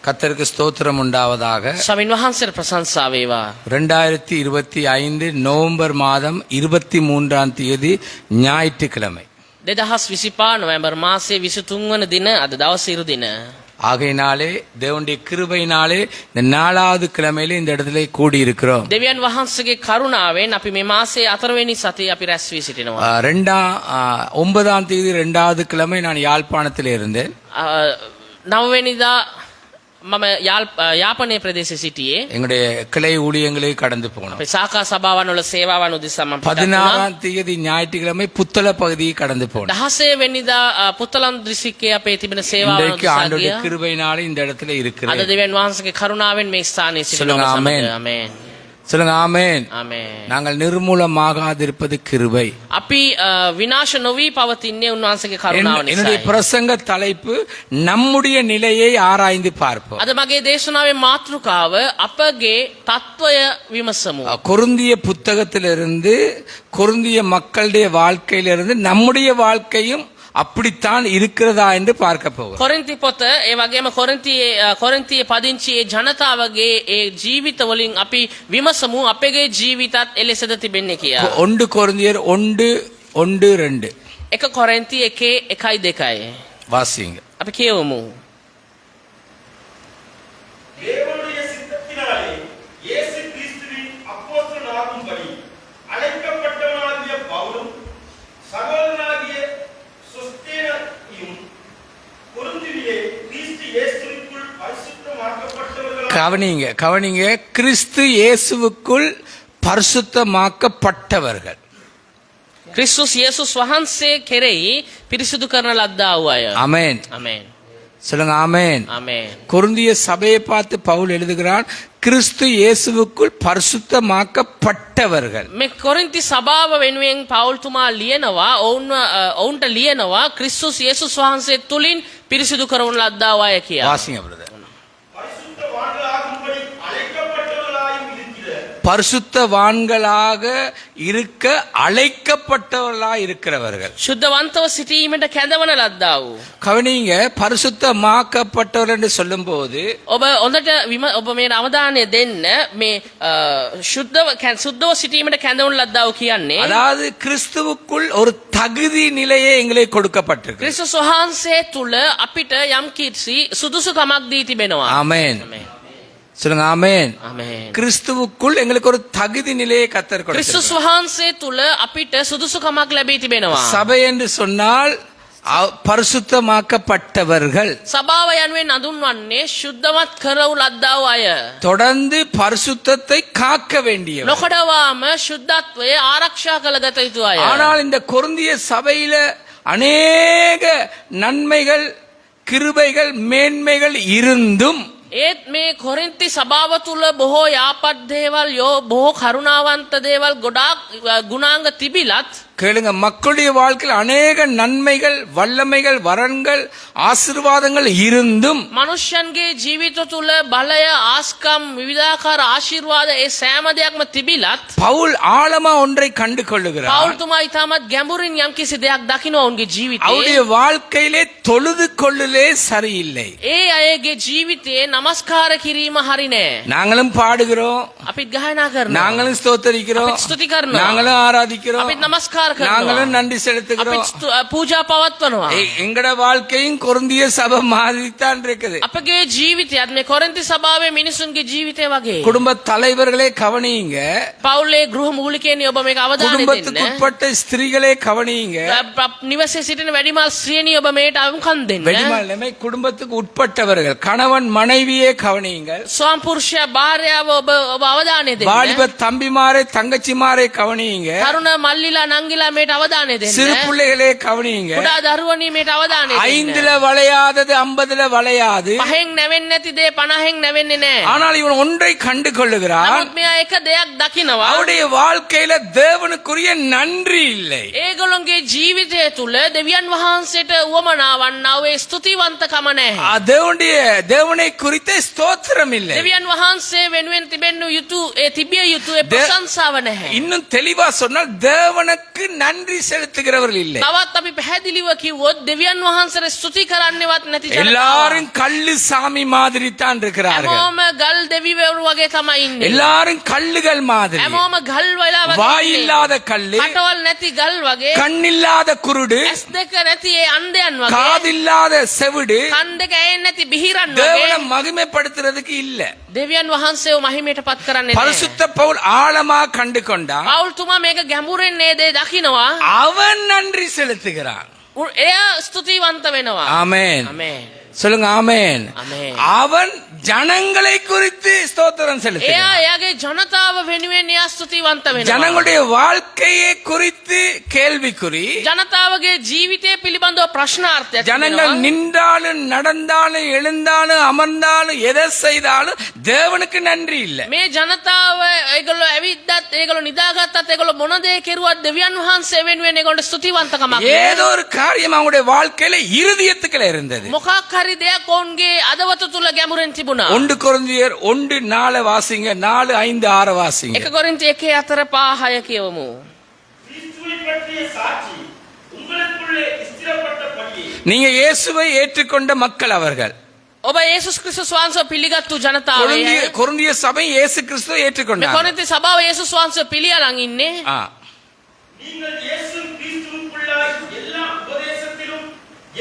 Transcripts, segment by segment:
கர்த்தருக்கு ஸ்தோத்திரம் உண்டாவதாக. ස්වාමින් වහන්සේට ප්‍රශංසා වේවා. 2025 நவம்பர் மாதம் 23ஆம் தேதி ஞாயிற்றுக்கிழமை. 2025 නොවැම්බර් මාසයේ 23 වන දින අද දවසේ ඉරු දින. ஆகையினாலே தேவனுடைய கிருபையினாலே இந்த 4வது கிழமையில இந்த இடத்துல கூடி இருக்கிறோம். දෙවියන් වහන්සේගේ කරුණාවෙන් අපි මේ මාසයේ 4 වෙනි සතියේ අපි රැස් වී සිටිනවා. 9ஆம் தேதி 2வது கிழமை நான் யாழ்ப்பாணத்தில் இருந்தேன். 9 වෙනිදා මම යාපනයේ ප්‍රදේශයේ සිටියේ. எங்களுடைய கிளை ஊழியங்களை கடந்து போனோம். අපේ ශාඛා සභාවන් වල සේවාවන් උදෙසා මම 16ஆம் தேதி ஞாயிற்றுக்கிழமை புத்தள பகுதியை கடந்து போனோம். 16 වෙනිදා පුත්තලම් දිස්ත්‍රික්කයේ අපේ තිබෙන සේවාවන් இன்றைக்கு උදෙසා ஆண்டவருடைய ගියා. கிருபையினாலே இந்த இடத்துல இருக்கிறேன். අද දෙවියන් වහන්සේගේ කරුණාවෙන් මේ ස්ථානයේ சொல்லுங்க සිටිනවා. ආමේன். ආමේන්. சொல்லுங்க ஆமென். ආමේන්. நாங்கள் நிர்மூலமாகாதிருப்பது கிருபை. අපි විනාශ නොවි පවතින්නේ උන්වහන්සේගේ කරුණාව என்னுடைய නිසායි. பிரசங்க தலைப்பு நம்முடைய நிலையை ஆராய்ந்து பார்ப்போம். අද මගේ දේශනාවේ මාතෘකාව අපගේ తত্ত্বය විමසමු. கொரிந்திய புத்தகத்திலிருந்து கொரிந்திய மக்களுடைய வாழ்க்கையிலிருந்து நம்முடைய வாழ்க்கையும் அப்படித்தான் இருக்கிறதா என்று பார்க்க போகிறோம். කොරින්ති පොත ඒ වගේම කොරින්තියේ පදිංචි ඒ ජනතාවගේ ඒ ජීවිත වලින් අපි විමසමු අපගේ ජීවිතත් එලෙසද තිබෙන්නේ කියලා. 1 கொரிந்தியர் 1:1-2 1 කොරින්ති 1:1-2 வாசிங்க. අපි කියවමු. தேவனுடைய சித்தத்தினாலே இயேசு கிறிஸ்துவின் அப்போஸ்தலனாகும்படி அழைக்கப்பட்டவனாகிய பவுலும் சகோதரனாகிய சொஸ்தேனேயும் கொரிந்திலே கிறிஸ்து இயேசுவுக்குள் பரிசுத்தமாக்கப்பட்டவர்கள். கவனிங்க. கிறிஸ்து இயேசுவுக்குள் பரிசுத்தமாக்கப்பட்டவர்கள். ක්‍රිස්තුස් යේසුස් වහන්සේ කෙරෙහි පිරිසිදු කරන ලද්දා වූ අය. ஆமென். ආමේන්. சொல்லுங்க ஆமென். ආමේன். கொரிந்திய சபையை பார்த்து பவுல் எழுதுகிறான், கிறிஸ்து இயேசுவுக்குள் பரிசுத்தமாக்கப்பட்டவர்கள். මේ කොරින්ති සභාව වෙනුවෙන් පවුල්තුමා ලියනවා ඔවුන්ට ලියනවා ක්‍රිස්තුස් යේසුස් වහන්සේ තුලින් පිරිසිදු කරවන ලද්දා වූ අය කියලා. வாசிங்க பிரதர். பரிசுத்தவான்களாகும்படி அழைக்கப்பட்டவர்களாயும் இருக்கிற பரிசுத்தவான்களாக இருக்க அழைக்கப்பட்டவர்களாய் இருக்கிறவர்கள். ශුද්ධවන්තව සිටීමට කැඳවන ලද්දා වූ. கவனிங்க, பரிசுத்தமாக்கப்பட்டவர் என்று சொல்லும்போது ඔබ හොඳට ඔබ මේ අවධානය දෙන්න මේ සුද්ධව සිටීමට කැඳවන ලද්දා වූ කියන්නේ அதாவது கிறிஸ்துவுக்குள் ஒரு தகுதி நிலையே எங்களுக்கு கொடுக்கப்பட்டிருக்கு. ක්‍රිස්තුස් වහන්සේ තුල අපිට යම් කිසි සුදුසුකමක් දී තිබෙනවා. ஆமென். ආමේන්. சொல்லுங்க ஆமென். ආමේන්. கிறிஸ்துவுக்குள் எங்களுக்கு ஒரு தகுதி நிலையை கர்த்தர் கொடுத்திருக்கிறார். ක්‍රිස්තුස් වහන්සේ තුල අපිට සුදුසුකමක් ලැබී තිබෙනවා. சபை என்று சொன்னால் பரிசுத்தமாக்கப்பட்டவர்கள். සභාව යනුවෙන් අඳුන්වන්නේ ශුද්ධවත් කරවු ලද්දා වූ අය. தொடர்ந்து பரிசுத்தத்தை காக்க வேண்டியவர். නොකඩවාම ශුද්ධත්වයේ ආරක්ෂා කළ ගත යුතු අය. ஆனால் இந்த கொரிந்திய சபையில அநேக நன்மைகள், கிருபைகள், மேன்மைகள் இருந்தும் ඒත් මේ කොරින්ති සභාව තුල බොහෝ යාපත් දේවල් බොහෝ කරුණාවන්ත දේවල් ගොඩාක් ගුණාංග තිබිලත් கேளுங்க, மக்களுடைய வாழ்க்கையில் அநேக நன்மைகள், வல்லமைகள், வரன்கள், ஆசீர்வாதங்கள் இருந்தும் මනුෂ්‍යන්ගේ ජීවිත තුල බලය ආස්කම් විවිධාකාර ආශිර්වාද ඒ සෑම දෙයක්ම තිබිලත් பவுல் ஆழமா ஒன்றை கண்டு கொள்ளுகிறார். පවුල්තුමා ඉතාමත් ගැඹුරින් යම් කිසි දෙයක් දකිනවා ඔවුන්ගේ ජීවිතේ. அவருடைய வாழ்க்கையிலே தொழுது கொள்ளுலே சரியில்லை. ඒ අයගේ ජීවිතයේ නමස්කාර කිරීම හරි නෑ. நாங்களும் பாடுகிறோம், අපිත් ගායනා කරනවා. நாங்களும் ஸ்தோத்தரிக்கிறோம், අපිත් ස්තුති කරනවා. நாங்களும் ஆராதிக்கிறோம், අපිත් නමස්කාර කරනවා. நாங்களும் நன்றி செலுத்துகிறோம். අපිත් පූජා පවත්වනවා. எங்கட வாழ்க்கையும் கொரிந்திய சபை மாதிரித்தான் இருக்குது. අපගේ ජීවිතයත් මේ කොරින්ති සභාවේ මිනිසුන්ගේ ජීවිතය වගේ. குடும்ப தலைவர்களே கவனியுங்க, පවුලේ ගෘහ මූලිකයනි ඔබ මේක අවධානය දෙන්න. குடும்பத்துக்குட்பட்ட ஸ்திரீகளே கவனியுங்க, නිවසේ සිටින වැඩිමල් ශ්‍රේණිය ඔබ මේට අවුකම් දෙන්න. வெளிமால் நெமை குடும்பத்துக்கு உட்பட்டவர்கள் கணவன் மனைவியே கவனியுங்கள், ස්වාම පුරුෂයා භාර්යාව ඔබ අවධානය දෙන්න. வாலிப தம்பிமாரே தங்கச்சிமாரே கவனியுங்க, තරුණ මල්ලිලා නංගිලා මේට අවධානය දෙන්න. சிறு பிள்ளைகளே கவனியுங்க. කුඩා දරුවනි මේට අවධානය දෙන්න. 5ல வளையாதது 50ல வளையாது. පහෙන් නැවෙන්නේ නැති දේ 50න් නැවෙන්නේ නැහැ. ஆனால் இவன் ஒன்றை கண்டு கொள்ளுகிறான், නමුත් මෙයා එක දෙයක් දකිනවා. அவருடைய வாழ்க்கையில தேவனுக்குரிய நன்றி இல்லை. ඒගොල්ලොන්ගේ ජීවිතය තුල දෙවියන් වහන්සේට උවමනාවන් වේ ස්තුතිවන්තකම නැහැ. தேவனை குறித்த ஸ்தோத்திரம் இல்லை. දෙවියන් වහන්සේ වෙනුවෙන් තිබෙන්න යුතු ඒ තිබිය යුතු ඒ ප්‍රශංසාව නැහැ. இன்னும் தெளிவா சொன்னால் தேவனுக்கு நன்றி செலுத்துகிறவர்கள் இல்லை. තවත් අපි පැහැදිලිව කිව්වොත් දෙවියන් වහන්සේට ස්තුති කරන්නවත් නැති ජනතාව. எல்லாரும் கல்லு சாமி மாதிரி தான் இருக்கிறார்கள். හැමෝම ගල් දෙවිවරු වගේ තමයි ඉන්නේ. எல்லாரும் கல்லுகள் மாதிரி. හැමෝම ගල් වෙලා වගේ. வாயில்லாத கல்லு, කටවල් නැති ගල් වගේ. கண்ணில்லாத குருடு, ඇස් දෙක නැති ඒ අන්ධයන් වගේ. காதில்லாத செவிடு කන් දෙක ඇහෙන්නේ නැති බිහිරන් தேவனை වගේ. மகிமைப்படுத்துறதுக்கு இல்ல. දෙවියන් වහන්සේව මහිමයට පත් කරන්නේ නැහැ. பரிசுத்த பவுல் ஆழமா கண்டு கொண்டா පවුල්තුමා මේක ගැඹුරෙන් මේ දේ දකිනවා. அவன் நன்றி செலுத்துகிறான். එයා ස්තුතිවන්ත වෙනවා. ஆமென். ආමේන්. சொல்லுங்க ஆமென். ආමේன். அவன் ஜனங்களை குறித்து ஸ்தோத்திரம் එයා செலுத்துகிறான். එයාගේ ජනතාව වෙනුවෙන් එයා ස්තුතිවන්ත වෙනවා. ஜனங்களுடைய வாழ்க்கையை குறித்து கேள்விக்குறி, ජනතාවගේ ජීවිතය පිළිබඳව ප්‍රශ්නාර්ථයක් ஜனங்கள் තිබෙනවා. நின்றாலும் நடந்தாலும் எழுந்தாலும் அமர்ந்தாலும் எதை செய்தாலும் தேவனுக்கு நன்றி இல்ல. මේ ජනතාව ඒගොල්ලෝ ඇවිද්දත් ඒගොල්ලෝ නිදාගත්තත් ඒගොල්ලෝ මොන දේ කෙරුවත් දෙවියන් වහන්සේ වෙනුවෙන් ඒගොල්ලෝ ස්තුතිවන්තකමක් ஏதோ ஒரு காரியம் அவங்களுடைய வாழ்க்கையில இருதயத்துக்குள்ள இருந்தது. මොකක් හරි දෙයක් ඔවුන්ගේ අදවත තුල ගැඹුරෙන් තිබුණා. 1 கொரிந்தியர் 1:4 வாசிங்க, 4:5-6 வாசிங்க. 1 කොරින්ති 1:4-5 කියවමු. கிறிஸ்துவை பற்றிய சாட்சி உங்களுக்குள்ளே ஸ்திரப்பட்டபடியே நீங்க இயேசுவை ஏற்றுக்கொண்ட மக்கள் அவர்கள். ඔබ යේසුස් ක්‍රිස්තුස් වහන්සේව පිළිගත්තු ජනතාවය. கொரிந்திய சபை இயேசு கிறிஸ்துவை මේ ஏற்றுக்கொண்டாங்க. කොරින්ති සභාව යේසුස් වහන්සේව පිළිඅරන් ඉන්නේ. ஆ. நீங்கள் இயேசு கிறிஸ்துவுக்குள்ளாய் எல்லா உபதேசத்திலும்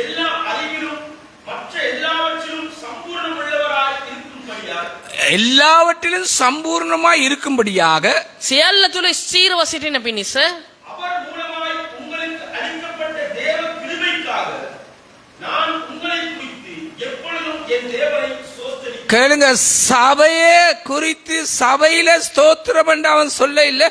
எல்லா அறிவிலும் மற்ற எல்லாவற்றிலும் சம்பூர்ணமுள்ளவராய் இருக்கும்படியாக எல்லாவற்றிலும் சம்பூர்ணமாய் இருக்கும்படியாக සියල්ල තුල ස්ථීරව සිටින පිණිස அவர் மூலமாய் உங்களுக்கு அளிக்கப்பட்ட தேவ கிருபைக்காக நான் உங்களை குறித்து எப்பொழுதும் என் தேவனை ஸ்தோத்திரிக்கிறேன். கேளுங்க, சபையே குறித்து சபையில ஸ்தோத்திரம் என்று அவன் சொல்ல இல்ல,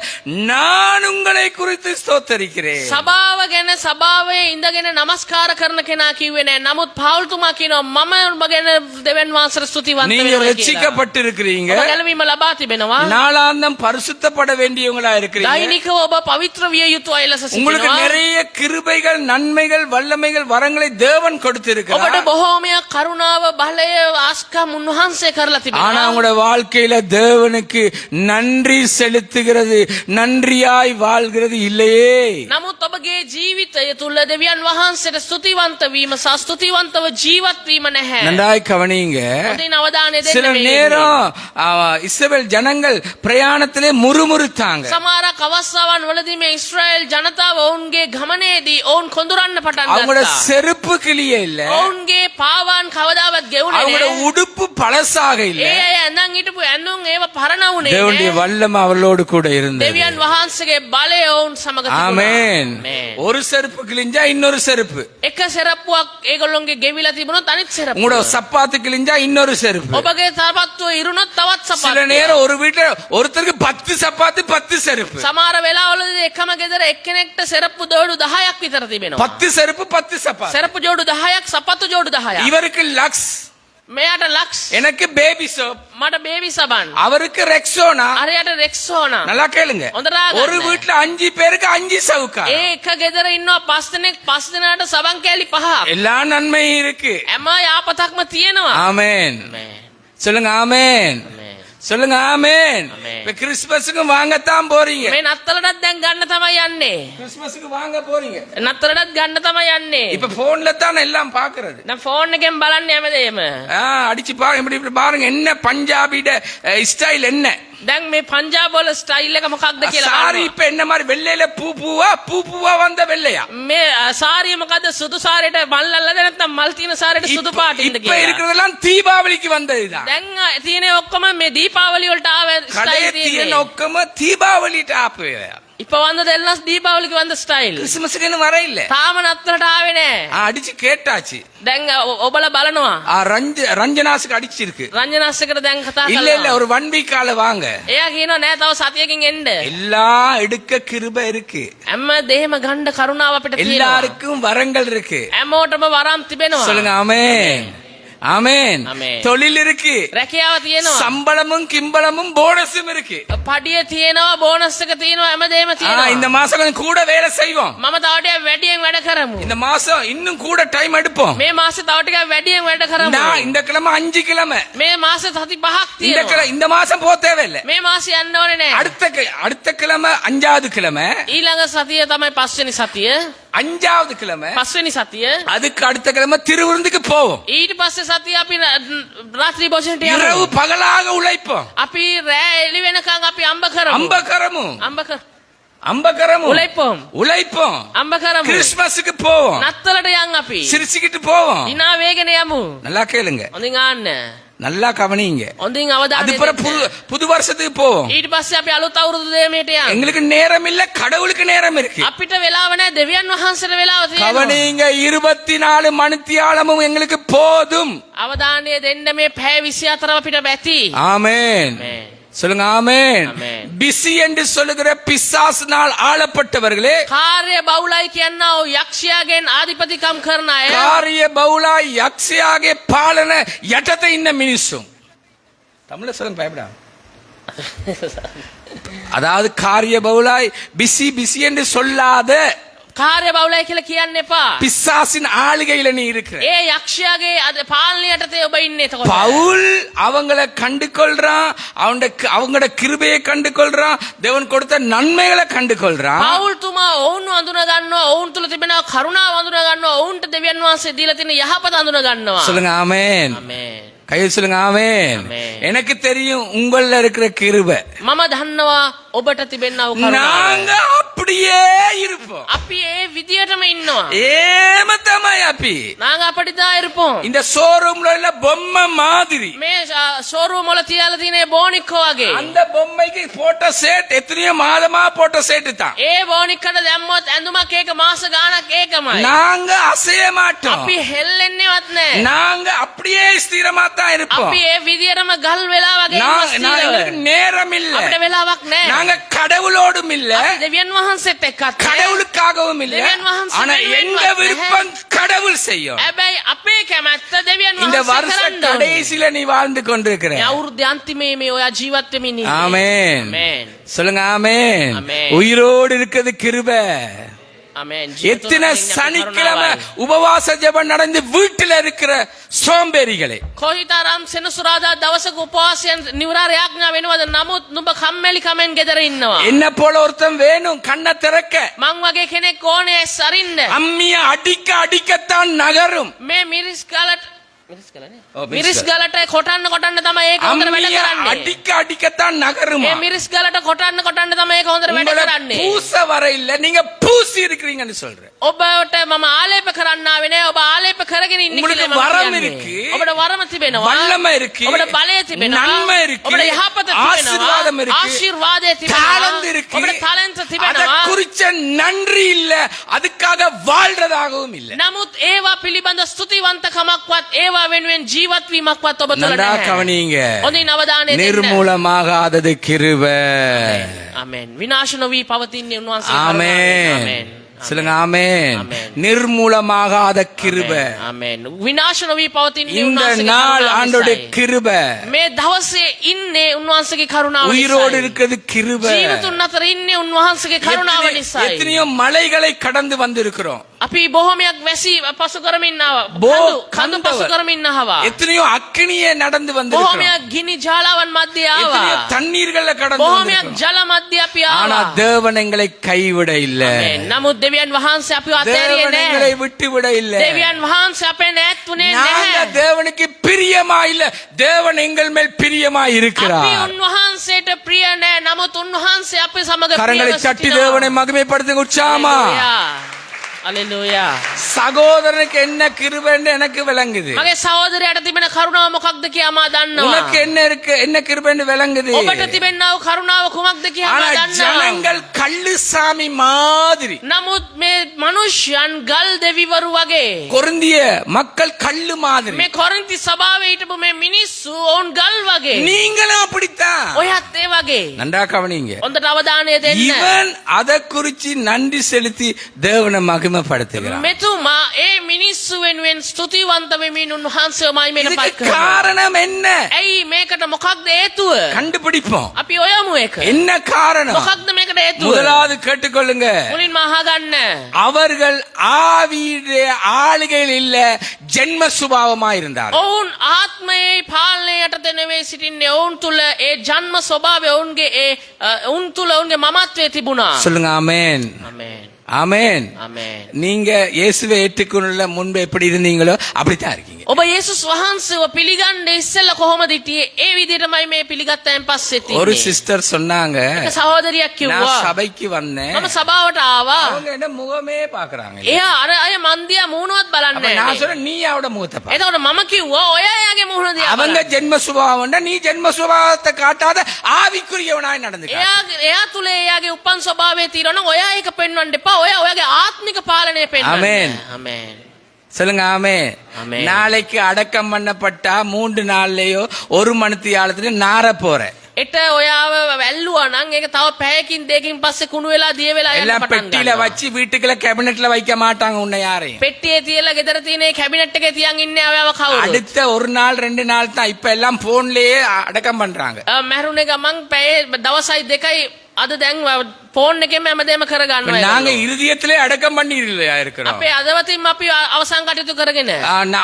நான் உங்களை குறித்து ஸ்தோத்தரிக்கிறேன். සභාව ගැන සභාවේ ඉඳගෙන නමස්කාර කරන කෙනා කිව්වේ නෑ. නමුත් පෞල්තුමා කියනවා මම ඔබ ගැන දෙවියන් වහන්සේට ස්තුතිවන්ත நீங்க වෙනවා කියලා. ரட்சிக்கப்பட்டிருக்கிறீங்க, ඔබ ගැලවීම ලබා තිබෙනවා. நாளாந்தம் பரிசுத்தப்பட வேண்டியவங்களா இருக்கிறீங்க. දෛනිකව ඔබ පවිත්‍ර විය යුතු අය ලෙස உங்களுக்கு සිටිනවා. நிறைய கிருபைகள், நன்மைகள், வல்லமைகள், வரங்களை தேவன் ඔබට கொடுத்திருக்கிறார். බොහෝමයක් කරුණාව බලය ආස්කම් උන්වහන්සේ කරලා ஆனா තිබෙනවා. உங்களோட வாழ்க்கையில தேவனுக்கு நன்றி செலுத்துகிறது, நன்றியாய் வாழ்கிறது இல்லையே. නමුත් ඔබගේ ජීවිතය තුළ දෙවියන් වහන්සේට ස්තුතිවන්ත වීම සහ ස්තුතිවන්තව ජීවත් වීම නැහැ. நன்றாய் கவனிங்க. හොඳින් අවධානය சில දෙන්න මේ நேரம் இஸ்ரவேல் ஜனங்கள் பிரயாணத்திலே முறுமுறுத்தாங்க. සමහරක් අවස්ථාවන් වලදී මේ ඊශ්‍රායෙල් ජනතාව ඔවුන්ගේ ගමනේදී ඔවුන් කොඳුරන්න පටන් அவங்களோட ගත්තා. செருப்பு கிளியே இல்ல, ඔවුන්ගේ පාවාන් කවදාවත් ගෙවුනේ அவங்களோட නැහැ. உடுப்பு பழசாக இல்ல. ඒ අය ඇඳන් හිටපු ඇඳුම් ඒව පරණ වුණේ தேவனுடைய නැහැ. வல்லமை அவளோடு கூட இருந்தது. දෙවියන් වහන්සේගේ බලය ඔවුන් සමග තිබුණා. ஆமென். ආමේන්. ஒரு செருப்பு கிழிஞ்சா இன்னொரு செருப்பு, එක සෙරප්පුවක් ඒගොල්ලොන්ගේ ගෙවිලා තිබුණොත් අනිත් සෙරප්පුව. உங்களோட சப்பாத்து கிழிஞ்சா இன்னொரு செருப்பு. ඔබගේ සපත්තුව ඉරුණොත් තවත් சில සපත්තුවක්. நேரம் ஒரு வீட்டுல ஒருத்தருக்கு 10 சப்பாத்து 10 செருப்பு, සමහර වෙලාවලදී එකම ගෙදර එක්කෙනෙක්ට සෙරප්පු ජෝඩු 10ක් විතර තිබෙනවා. 10 செருப்பு 10 சப்பாத்து. සෙරප්පු ජෝඩු 10ක් සපත්තු ජෝඩු 10ක්. இவருக்கு லக்ஸ், මෙයාට ලක්ස්, எனக்கு பேபி சோப், මට බේබි සබන්, அவருக்கு ரெக்ஸோனா. අරයට රෙක්සෝනා. நல்லா கேளுங்க, හොඳට අහගන්න. ஒரு வீட்டுல 5 பேருக்கு 5 சவுக்கா. ඒ එක ගෙදර ඉන්නවා 5 දෙනෙක් 5 දෙනාට සබන් කෑලි 5ක්. எல்லா நன்மையும் இருக்கு. හැම යාපතක්ම තියෙනවා. ஆமென். ආමේන්. சொல்லுங்க ஆமென். ආමේன். சொல்லுங்க ஆமென். ஆமென். இப்ப கிறிஸ்துமஸுக்கு வாங்கத்தான் போறீங்க. මේ නත්තලටත් දැන් ගන්න තමයි යන්නේ. கிறிஸ்துமஸுக்கு வாங்க போறீங்க. නත්තලටත් ගන්න තමයි යන්නේ. இப்ப போன்ல தான் எல்லாம் பாக்குறது. දැන් ෆෝන් එකෙන් බලන්නේ හැමදේම. அடிச்சு பாருங்க, இப்படி இப்படி பாருங்க, என்ன பஞ்சாபிட ஸ்டைல் என்ன. දැන් මේ පංජාබ් වල ස්ටයිල් එක මොකක්ද කියලා சாரி බලන්න. இப்ப என்ன மாதிரி வெள்ளையில பூ பூவா வந்த வெள்ளையா. මේ සාරිය මොකද්ද සුදු සාරියට මල් අල්ලද නැත්නම් මල් තියෙන සාරියට සුදු පාටින්ද இப்ப කියලා. இருக்கிறதெல்லாம் தீபாவளிக்கு வந்ததுதான். දැන් තියෙන ඔක්කොම මේ දීපාවලි වලට ආව கடையை ස්ටයිල් தீய තියෙන්නේ. நோக்கම தீபாவளி டாப். இப்ப வந்ததெல்லாம் தீபாவளிக்கு வந்த ஸ்டைல். கிறிஸ்துமஸுக்கு இன்னும் வர இல்ல. තාම නත්තලට ආවේ නෑ. அடிச்சு கேட்டாச்சு. දැන් ඔබලා බලනවා. ரஞ்சனாசுக்கு அடிச்சிருக்கு. රංජනස්සකට දැන් කතා இல்ல இல்ல, කරනවා. ஒரு 1 வீக் கால வாங்க. එයා කියනවා නෑ තව සතියකින් එන්න. எல்லாம் எடுக்க கிருபை இருக்கு. හැම දෙයක්ම ගන්න කරුණාව අපිට තියෙනවා. எல்லாருக்கும் வரங்கள் இருக்கு. හැමෝටම වරම් තිබෙනවා. சொல்லுங்க ஆமென். ஆமென். ஆமென். தொழில் இருக்கு, රැකියාව තියෙනවා. சம்பளமும் கிம்பளமும் போனஸும் இருக்கு. පඩිය තියෙනවා, බෝනස් එක තියෙනවා, හැමදේම இந்த තියෙනවා. மாசம் கொஞ்சம் கூட வேலை செய்வோம். මම තව ටිකක් වැඩියෙන් වැඩ කරමු. இந்த மாசம் இன்னும் கூட டைம் எடுப்போம். මේ මාසේ තව ටිකක් වැඩියෙන් වැඩ කරමු. நான் இந்த கிழமை 5 கிழமை, මේ මාසේ සති 5ක් இந்த තියෙනවා. இந்த மாசம் போக தேவையில்லை. මේ මාසේ යන්න ඕනේ නෑ. அடுத்த கிழமை 5வது கிழமை, ඊළඟ සතිය තමයි 5 වෙනි සතිය. 5வது கிழமை, 5 වෙනි සතිය. அதுக்கு அடுத்த கிழமை திருவிருந்துக்கு போவோம். ඊට පස්සේ සතිය අපි රාත්‍රී භෝජනට இரவு යනවා. பகலாக உழைப்போம். අපි රෑ එළි වෙනකන් අපි අම්බ කරමු. அம்பகரமும் අම්බ உழைப்போம். අම්බ කරමු. கிறிஸ்மஸுக்கு போவோம். නත්තලට යන් අපි. சிரிச்சுக்கிட்டு போவோம். ඉනා වේගෙන යමු. நல்லா கேளுங்க, හොඳින් ආන්න. நல்லா கவனிங்க. හොඳින් அது අවධානය பிறகு දෙන්න. புது வருஷத்துக்கு போவோம். ඊට පස්සේ අපි අලුත් අවුරුදු දෙමේට යමු. எங்களுக்கு நேரம் இல்ல, கடவுளுக்கு நேரம் இருக்கு. අපිට වෙලාව නැහැ, දෙවියන් වහන්සේට වෙලාව තියෙනවා. கவனிங்க, 24 மணித்தியாலமும் எங்களுக்கு போதும். අවධානය දෙන්න, මේ පැය 24 අපිට ඇති. ஆமென். ආමේන්. சொல்லுங்க ஆமென். ஆமென். பிஸி என்று சொல்லுகிற பிசாசினால் ஆளப்பட்டவர்களே, කාර්ය බහුලයි කියනවා යක්ෂයාගෙන් ආධිපතිකම් කරන අය. காரிய பவுலா யக்ஷியாගේ පාලන යටතේ ඉන්න මිනිස්සු. தமிழ்ல சொல்லுங்க, பயப்படாம. அதாவது காரிய பவுலாய் பிஸி என்று சொல்லாத කාර්ය බහුලයි කියලා කියන්න එපා. பிசாசின் ஆளுகையில நீ இருக்கிற. ඒ යක්ෂයාගේ අද පාලනය යටතේ ඔබ ඉන්නේ. එතකොට பவுல் அவங்கள கண்டு கொள்றான், அவங்களோட கிருபையை கண்டு கொள்றான், தேவன் கொடுத்த நன்மைகளை கண்டு கொள்றான். පවුල්තුමා ඔවුන් අඳුන ගන්නවා, ඔවුන් තුල තිබෙන කරුණාව අඳුන ගන්නවා, ඔවුන්ට දෙවියන් වහන්සේ දීලා තියෙන යහපත අඳුන ගන්නවා. சொல்லுங்க ஆமென். ආමේන්. கையை சொல்லுங்க ஆமென். ஆமென். எனக்கு தெரியும் உங்கள இருக்கிற கிருபை. මම දන්නවා ඔබට තිබෙනව நாங்க කරුණාව. அப்படியே இருப்போம். අපි ඒ විදියටම ඉන්නවා. ஏம තමයි අපි. நாங்க அப்படிதான் இருப்போம். இந்த ஷோரூம்ல உள்ள பொம்மை மாதிரி. මේ ෂෝරූම් වල තියලා තියෙන බෝනික්කෝ වගේ. அந்த பொம்மைக்கு போட்ட செட் எத்தனையோ மாதமா போட்ட செட் தான். ඒ බෝනික්කට දැම්මොත් ඇඳුමක් ඒක මාස ගාණක් ඒකමයි. நாங்க அசைய மாட்டோம். අපි හෙල්ලෙන්නේවත් නැහැ. நாங்க அப்படியே ஸ்திரமா தான் இருப்போம். අපි ඒ විදියටම ගල් වෙලා වගේ எங்களுக்கு நேரம் இல்ல. අපිට වෙලාවක් නැහැ. நாங்க கடவுளோடும் இல்ல, අපි දෙවියන් වහන්සේත් එක්කත් නැහැ. கடவுளுக்காகவும் இல்ல. தேவன் வහන්සේ ஆனா වෙනුවෙන්වත් எங்க නැහැ. விருப்பம் கடவுள் செய்யும். හැබැයි අපේ කැමැත්ත දෙවියන් இந்த වහන්සේ வருஷ කරන්න ඕනේ. கடைசில நீ வாழ்ந்து கொண்டிருக்கிற. මේ අවුරුද්ද අන්තිමේ මේ ඔයා ජීවත් වෙමින් ඉන්නේ. ஆமென். ආමේන්. சொல்லுங்க ஆமென். ஆமென். உயிரோடு இருக்கிறது கிருபை. ආමේන්. எத்தனை சனிக்கிழமை உபவாச ஜெபம் நடந்து வீட்டுல இருக்கிற சோம்பேறிகளே, කොහිතරම් සෙනසුරාදා දවසක උපවාසයෙන් නිවරාර යාඥා වෙනවද? නමුත් නුඹ කම්මැලි කමෙන් ගෙදර ඉන්නවා. என்ன போல ஒருத்தன் வேணும் கண்ணை திறக்க. මං වගේ කෙනෙක් ඕනේ සරින්න. அம்மிய அடிக்கத்தான் நகரும். මේ මිරිස් ගලට මිරිස් ගලනේ. ඔව්, මිරිස් මිරිස් ගලට කොටන්න තමයි ඒක හොඳට වැඩ அம்மிய කරන්නේ. அடிக்கத்தான் நகருமா. මේ මිරිස් ගලට කොටන්න තමයි ඒක හොඳට වැඩ உங்களை කරන්නේ. பூச வர இல்ல, நீங்க பூசி இருக்கிறீங்கன்னு சொல்றேன். ඔබට මම ආලේප කරන්න ආවේ නෑ. ඔබ ආලේප කරගෙන ඉන්නේ உங்களுக்கு කියලා මම வரம் කියන්නේ. இருக்கு. ඔබට වරම තිබෙනවා. வல்லமை இருக்கு. ඔබට බලය තිබෙනවා. நன்மை இருக்கு. ඔබට යහපත ஆசீர்வாதம் තිබෙනවා. இருக்கு. ආශිර්වාදය තිබෙනවා. தாளந்து இருக்கு. ඔබට තාලන්ත அத තිබෙනවා. குறிச்ச நன்றி இல்ல, அதுக்காக வாழ்றதாகவும் இல்ல. නමුත් ඒවා පිළිබඳ ස්තුතිවන්තකමක්වත් ඒවා වෙනුවෙන් ජීවත් වීමක්වත් ඔබ තුළ நன்றா නැහැ. கவனிங்க. හොඳින් අවධානය දෙන්න. நிர்மூலமாகாதது கிருபை. ආමෙන්. විනාශ නොවී පවතින්නේ උන්වහන්සේ ஆமென். ආමෙන්. சொல்லுங்க ஆமென். ஆமென். நிர்மூலமாகாத கிருபை. ආමෙන්. විනාශ නොවී පවතින්නේ இந்த උන්වහන්සේගේ நாள் කරුණාව ஆண்டோடைய නිසායි. கிருபை. මේ දවසේ ඉන්නේ උන්වහන්සේගේ කරුණාව உயிரோடு නිසායි. இருக்கிறது கிருபை. ජීවිතුන් අතර ඉන්නේ උන්වහන්සේගේ කරුණාව නිසායි. எத்தனையோ மலைகளை கடந்து வந்திருக்கிறோம். අපි බොහොමයක් වැසි පසු කරමින් ආවා. කඳු පසු කරමින් ආවා. எத்தனையோ அக்கினியை நடந்து வந்திருக்கிறோம். බොහොමයක් ගිනි ජාලාවන් මැද්දේ எத்தனையோ ආවා. தண்ணீர்கள கடந்து බොහොමයක් வந்திருக்கிறோம். ජල මැද්දේ අපි ஆனா ආවා. தேவன் எங்களை கைவிட இல்ல. ආමෙන්. නමුත් දෙවියන් වහන්සේ අපිව අතෑරියේ தேவன் எங்களை නැහැ. விட்டு விட இல்ல. දෙවියන් වහන්සේ අපේ නැත්ුනේ நாங்க නැහැ. தேவனுக்கு பிரியமா இல்ல, தேவன் எங்கள் மேல் பிரியமா අපි இருக்கிறார். උන්වහන්සේට ප්‍රිය නැහැ. නමුත් උන්වහන්සේ අපේ සමග கரங்களை ප්‍රියව தட்டி සිටිනවා. தேவனை மகிமைப்படுத்துங்க உற்சாகமா. හලෙලූයා. சகோதரனுக்கு என்ன கிருபைன்னு எனக்கு விளங்குது. මගේ සහෝදරයාට තිබෙන කරුණාව මොකක්ද කියා මා දන්නවා. உனக்கு என்ன இருக்கு, என்ன கிருபைன்னு விளங்குது. ඔබට තිබෙනා වූ කරුණාව කුමක්ද කියා ஆனா මා දන්නවා. ஜனங்கள் கள்ளுசாமி மாதிரி, නමුත් මේ මනුෂ්‍යයන් ගල් දෙවිවරු වගේ கொரிந்திய மக்கள் கள்ளு மாதிரி. මේ කොරින්ති සභාවේ හිටපු මේ මිනිස්සු ඔවුන් ගල් වගේ. நீங்களும் அப்படித்தான். ඔයත් ඒ වගේ. நன்றா கவனிங்க. හොඳට අවධානය දෙන්න. இவன் அதை குறிச்சு நன்றி செலுத்தி தேவனை மகிமைப்படுத்துகிறான். මෙතුමා ඒ මිනිස්සු වෙනුවෙන් ස්තුතිවන්ත වෙමින් උන්වහන්සේව මහිමයට පත් இதுக்கு කරනවා. காரணம் என்ன? ඇයි මේකට මොකක්ද හේතුව? கண்டுபிடிப்போம். අපි ඔයමු ඒක. என்ன காரணம்? මොකක්ද මේකට හේතුව? முதலாவது கேட்டுக்கொள்ளுங்க. මුලින්ම අහගන්න. அவர்கள் ஆவியுடைய ஆளுகையில் இல்ல, ஜென்ம சுபாவமா இருந்தார். ඔවුන් ආත්මයේ පාලනය යටතේ නෙවෙයි සිටින්නේ. ඔවුන් තුල ඒ ජන්ම ස්වභාවය ඔවුන්ගේ ඔවුන් තුල ඔවුන්ගේ මමත්වයේ තිබුණා. சொல்லுங்க ஆமென். ආමේන්. ஆமென். ආමේன். நீங்க இயேசுவை ஏற்றுக்கொள்ள முன்பு எப்படி இருந்தீங்களோ அப்படித்தான் இருக்கீங்க. ඔබ යේසුස් වහන්සේව පිළිගන්න ඉස්සෙල්ලා කොහොමද හිටියේ? ඒ විදිහටමයි මේ පිළිගත්තයන් පස්සේ ஒரு තින්නේ. சிஸ்டர் சொன்னாங்க, එක සහෝදරියක් நான் කිව්වා சபைக்கு வந்தேன், මම සභාවට ආවා. அவங்க என்ன முகமே பாக்குறாங்க. එයා අර අය මන්දියා මූණවත් அப்ப බලන්නේ நான் නැහැ. சொல்றேன், நீ அவட முகத்தை பாரு. එතකොට මම කිව්වා ඔය එයාගේ මුහුණ දිහා அவங்க බලන්න. ஜென்ம சுபாவம்னா நீ ஜென்ம சுபாவத்தை காட்டாத ஆவிக்குரியவனாய் நடந்துக்க. එයා තුල එයාගේ උපන් ස්වභාවය තියෙනවා නම් ඔයා ඒක පෙන්වන්න එපා. ඔයා ඔයාගේ ආත්මික පාලනය පෙන්වන්න. ආමේන්. ආමේන්. சொல்லுங்க ஆமென். ஆமென். நாளைக்கு அடக்கம் பண்ணப்பட்டா 3 நாள்லயோ 1 மணித்தியாலத்துல நார போற. එට ඔයාව වැල්ලුවා නම් ඒක තව පැයකින් දෙකකින් පස්සේ කුණු වෙලා දිය වෙලා යන්න எல்லாம் පටන් பெட்டியில ගන්නවා. வச்சு வீட்டுக்குள்ள கேபினெட்ல வைக்க மாட்டாங்க உன்னை யாரையும். පෙට්ටියේ තියලා ගෙදර තියෙන ඒ කැබිනට් එකේ තියන් ඉන්නේ ඔයාව කවුරු? அடுத்த 1 நாள் 2 நாள் தான். இப்ப எல்லாம் போன்லயே அடக்கம் பண்றாங்க. මැරුණේ ගමන් පැය දවසයි දෙකයි අද දැන් ෆෝන් එකෙන් හැමදේම இப்ப කරගන්නවා. நாங்க இருதயத்திலே அடக்கம் பண்ணி இருக்கிறோம். අපේ අදවතින් අපි අවසන් කටයුතු කරගෙන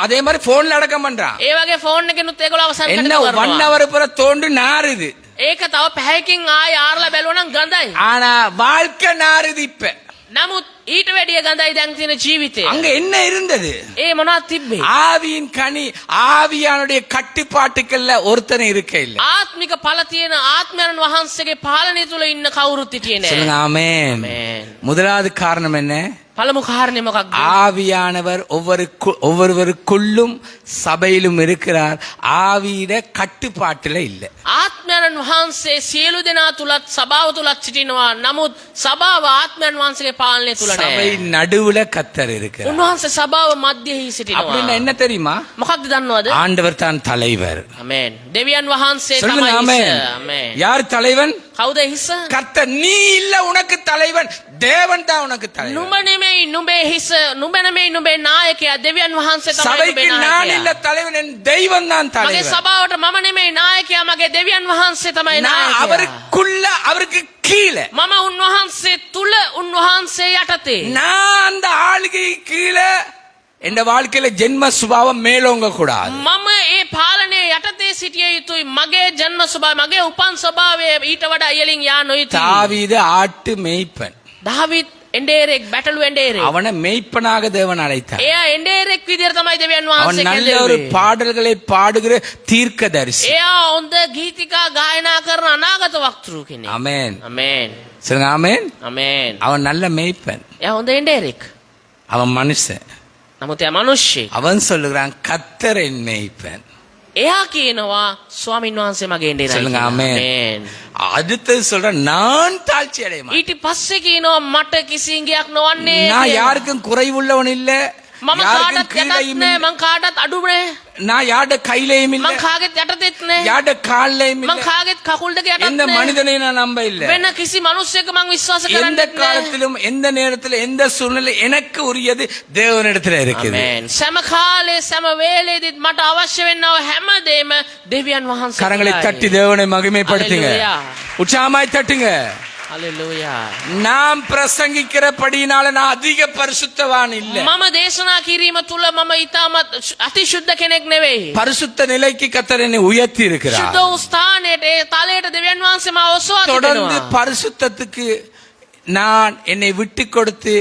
அதே மாதிரி போன்ல அடக்கம் பண்றான். ඒ වගේ ෆෝන් එකෙනුත් ඒගොල්ලෝ අවසන් என்ன කටයුතු 1 කරනවා. hour புற தோண்டு நாறுது. ඒක තව පැයකින් ආය ආරලා බැලුවා නම් ගඳයි. ஆனா வாழ்க்கை நாறுது. இப்ப නමුත් ඊට වැඩිය ගඳයි දැන් තියෙන ජීවිතේ. அங்க என்ன இருந்தது? ඒ මොනවද තිබ්බේ? ஆவியின் கனி, ஆவியானுடைய கட்டுப்பாட்டுக்கள்ல ஒருத்தனை இருக்க இல்ல. ආත්මික ඵල තියෙන ආත්මයන් වහන්සේගේ පාලනය තුල ඉන්න කවුරුත් හිටියේ නෑ. சொல்லுங்க ஆமென். ආමේන්. முதலாவது காரணம் என்ன? පළමු කාරණේ මොකක්ද? ஆவியானவர் ஒவ்வொருவருக்குள்ளும் சபையிலும் இருக்கிறார். ஆவியிட கட்டுப்பாட்டுல இல்ல. ආත්මයන් වහන්සේ සියලු දෙනා තුලත් සභාව තුලත් සිටිනවා. නමුත් සභාව ආත්මයන් වහන්සේගේ පාලනය තුල சபை නෑ. நடுவுல கத்தர் இருக்கிறார். උන්වහන්සේ සභාව මැදෙහි அப்படின்னா සිටිනවා. என்ன தெரியுமா? මොකක්ද දන්නවද? ஆண்டவர் தான் தலைவர். ආමේන්. දෙවියන් වහන්සේ சொல்லுங்க තමයි ஆமென். හිස. ආමේன். யார் தலைவன்? කවුද හිස? கர்த்தர். நீ இல்ல உனக்கு தலைவன், தேவன் தான் உனக்கு தலைவன். නුඹ නෙමෙයි නුඹේ හිස. නුඹ නෙමෙයි නුඹේ නායකයා. දෙවියන් වහන්සේ තමයි சபைக்கு නුඹේ நான் இல்ல නායකයා. தலைவன், என் தெய்வம் தான் මගේ தலைவன். සභාවට මම නෙමෙයි නායකයා. මගේ දෙවියන් වහන්සේ තමයි நான் නායකයා. அவருக்குள்ள, அவருக்கு கீழே, මම උන්වහන්සේ තුල උන්වහන්සේ යටතේ. நான் அந்த ஆளுகை கீழே என் வாழ்க்கையில ஜென்ம சுபாவம் மேலோங்க கூடாது. මම ඒ පාලනයේ යටතේ සිටිය යුතුයි. මගේ ජන්ම ස්වභාවය මගේ උපන් ස්වභාවය ඊට වඩා ඉහළින් යා නොයුතුයි. தாவீது ஆட்டு மேய்ப்பன். දාවිත් එඬේරෙක් බැටළු එඬේරෙක්. அவனை மேய்ப்பனாக தேவன் அழைத்தார். එයා එඬේරෙක් විදියට තමයි දෙවියන් அவன் වහන්සේ நல்ல ஒரு කැඳෙන්නේ. பாடல்களை பாடுகிற தீர்க்கதரிசி. එයා හොඳ ගීතිකා ගායනා කරන අනාගත වක්තෘ කෙනෙක්. ஆமென். ආමේන්. சொல்லுங்க ஆமென். ආමේන්. அவன் நல்ல மேய்ப்பன். එයා හොඳ එඬේරෙක්. அவன் மனுஷன். නමුත් එයා මිනිස්සෙක්. அவன் சொல்லுகிறான், கர்த்தர் என் மேய்ப்பன். එයා කියනවා ස්වාමීන් වහන්සේ මගේ එඬේරයි. சொல்லுங்க කියලා. ஆமென். ආමේන්. அடுத்தது சொல்ற, நான் தாழ்ச்சி அடைய மாட்டேன். ඊට පස්සේ කියනවා මට කිසි ඉඟියක් නොවන්නේ நான் කියලා. யாருக்கும் குறைவுள்ளவன் இல்ல, මම யாருக்கும் කාටත් යටත් கீழையும் නෑ. இல்ல, මං කාටත් අඩු නෑ. நான் யாருடைய கையிலையும் இல்ல, මං කාගෙත් යටතෙත් නෑ. யாருடைய காலிலையும் මං இல்ல, කාගෙත් කකුල් දෙක යටත් எந்த නෑ. மனிதனையும் நான் நம்ப இல்ல. වෙන කිසි මිනිස්සෙක් මං විශ්වාස எந்த කරන්නේ නෑ. காலத்திலும், எந்த நேரத்தில், எந்த சூழ்நிலை எனக்கு உரியது தேவனிடத்துல இருக்குது. ආමේන්. සෑම කාලේ සෑම වේලෙදිත් මට අවශ්‍ය වෙන්නව හැමදේම දෙවියන් වහන්සේ. கரங்களை தட்டி தேவனை மகிமைப்படுத்துங்க. ஹalleluya. உற்சாகமாய் தட்டுங்க. හalleluya. நாம் பிரசங்கிக்கிறபடினால நான் அதிக பரிசுத்தவான் இல்ல. මම දේශනා කිරීම තුල මම ඊටමත් අතිශුද්ධ කෙනෙක් නෙවෙයි. பரிசுத்த நிலைக்கு கர்த்தர் என்னை உயர்த்தி இருக்கிறார். ශුද්ධ වූ ස්ථානයට ඒ තලයට දෙවියන් වහන්සේ මාව ඔසවා தொடர்ந்து තිබෙනවා. பரிசுத்தத்துக்கு நான் என்னை விட்டு கொடுத்து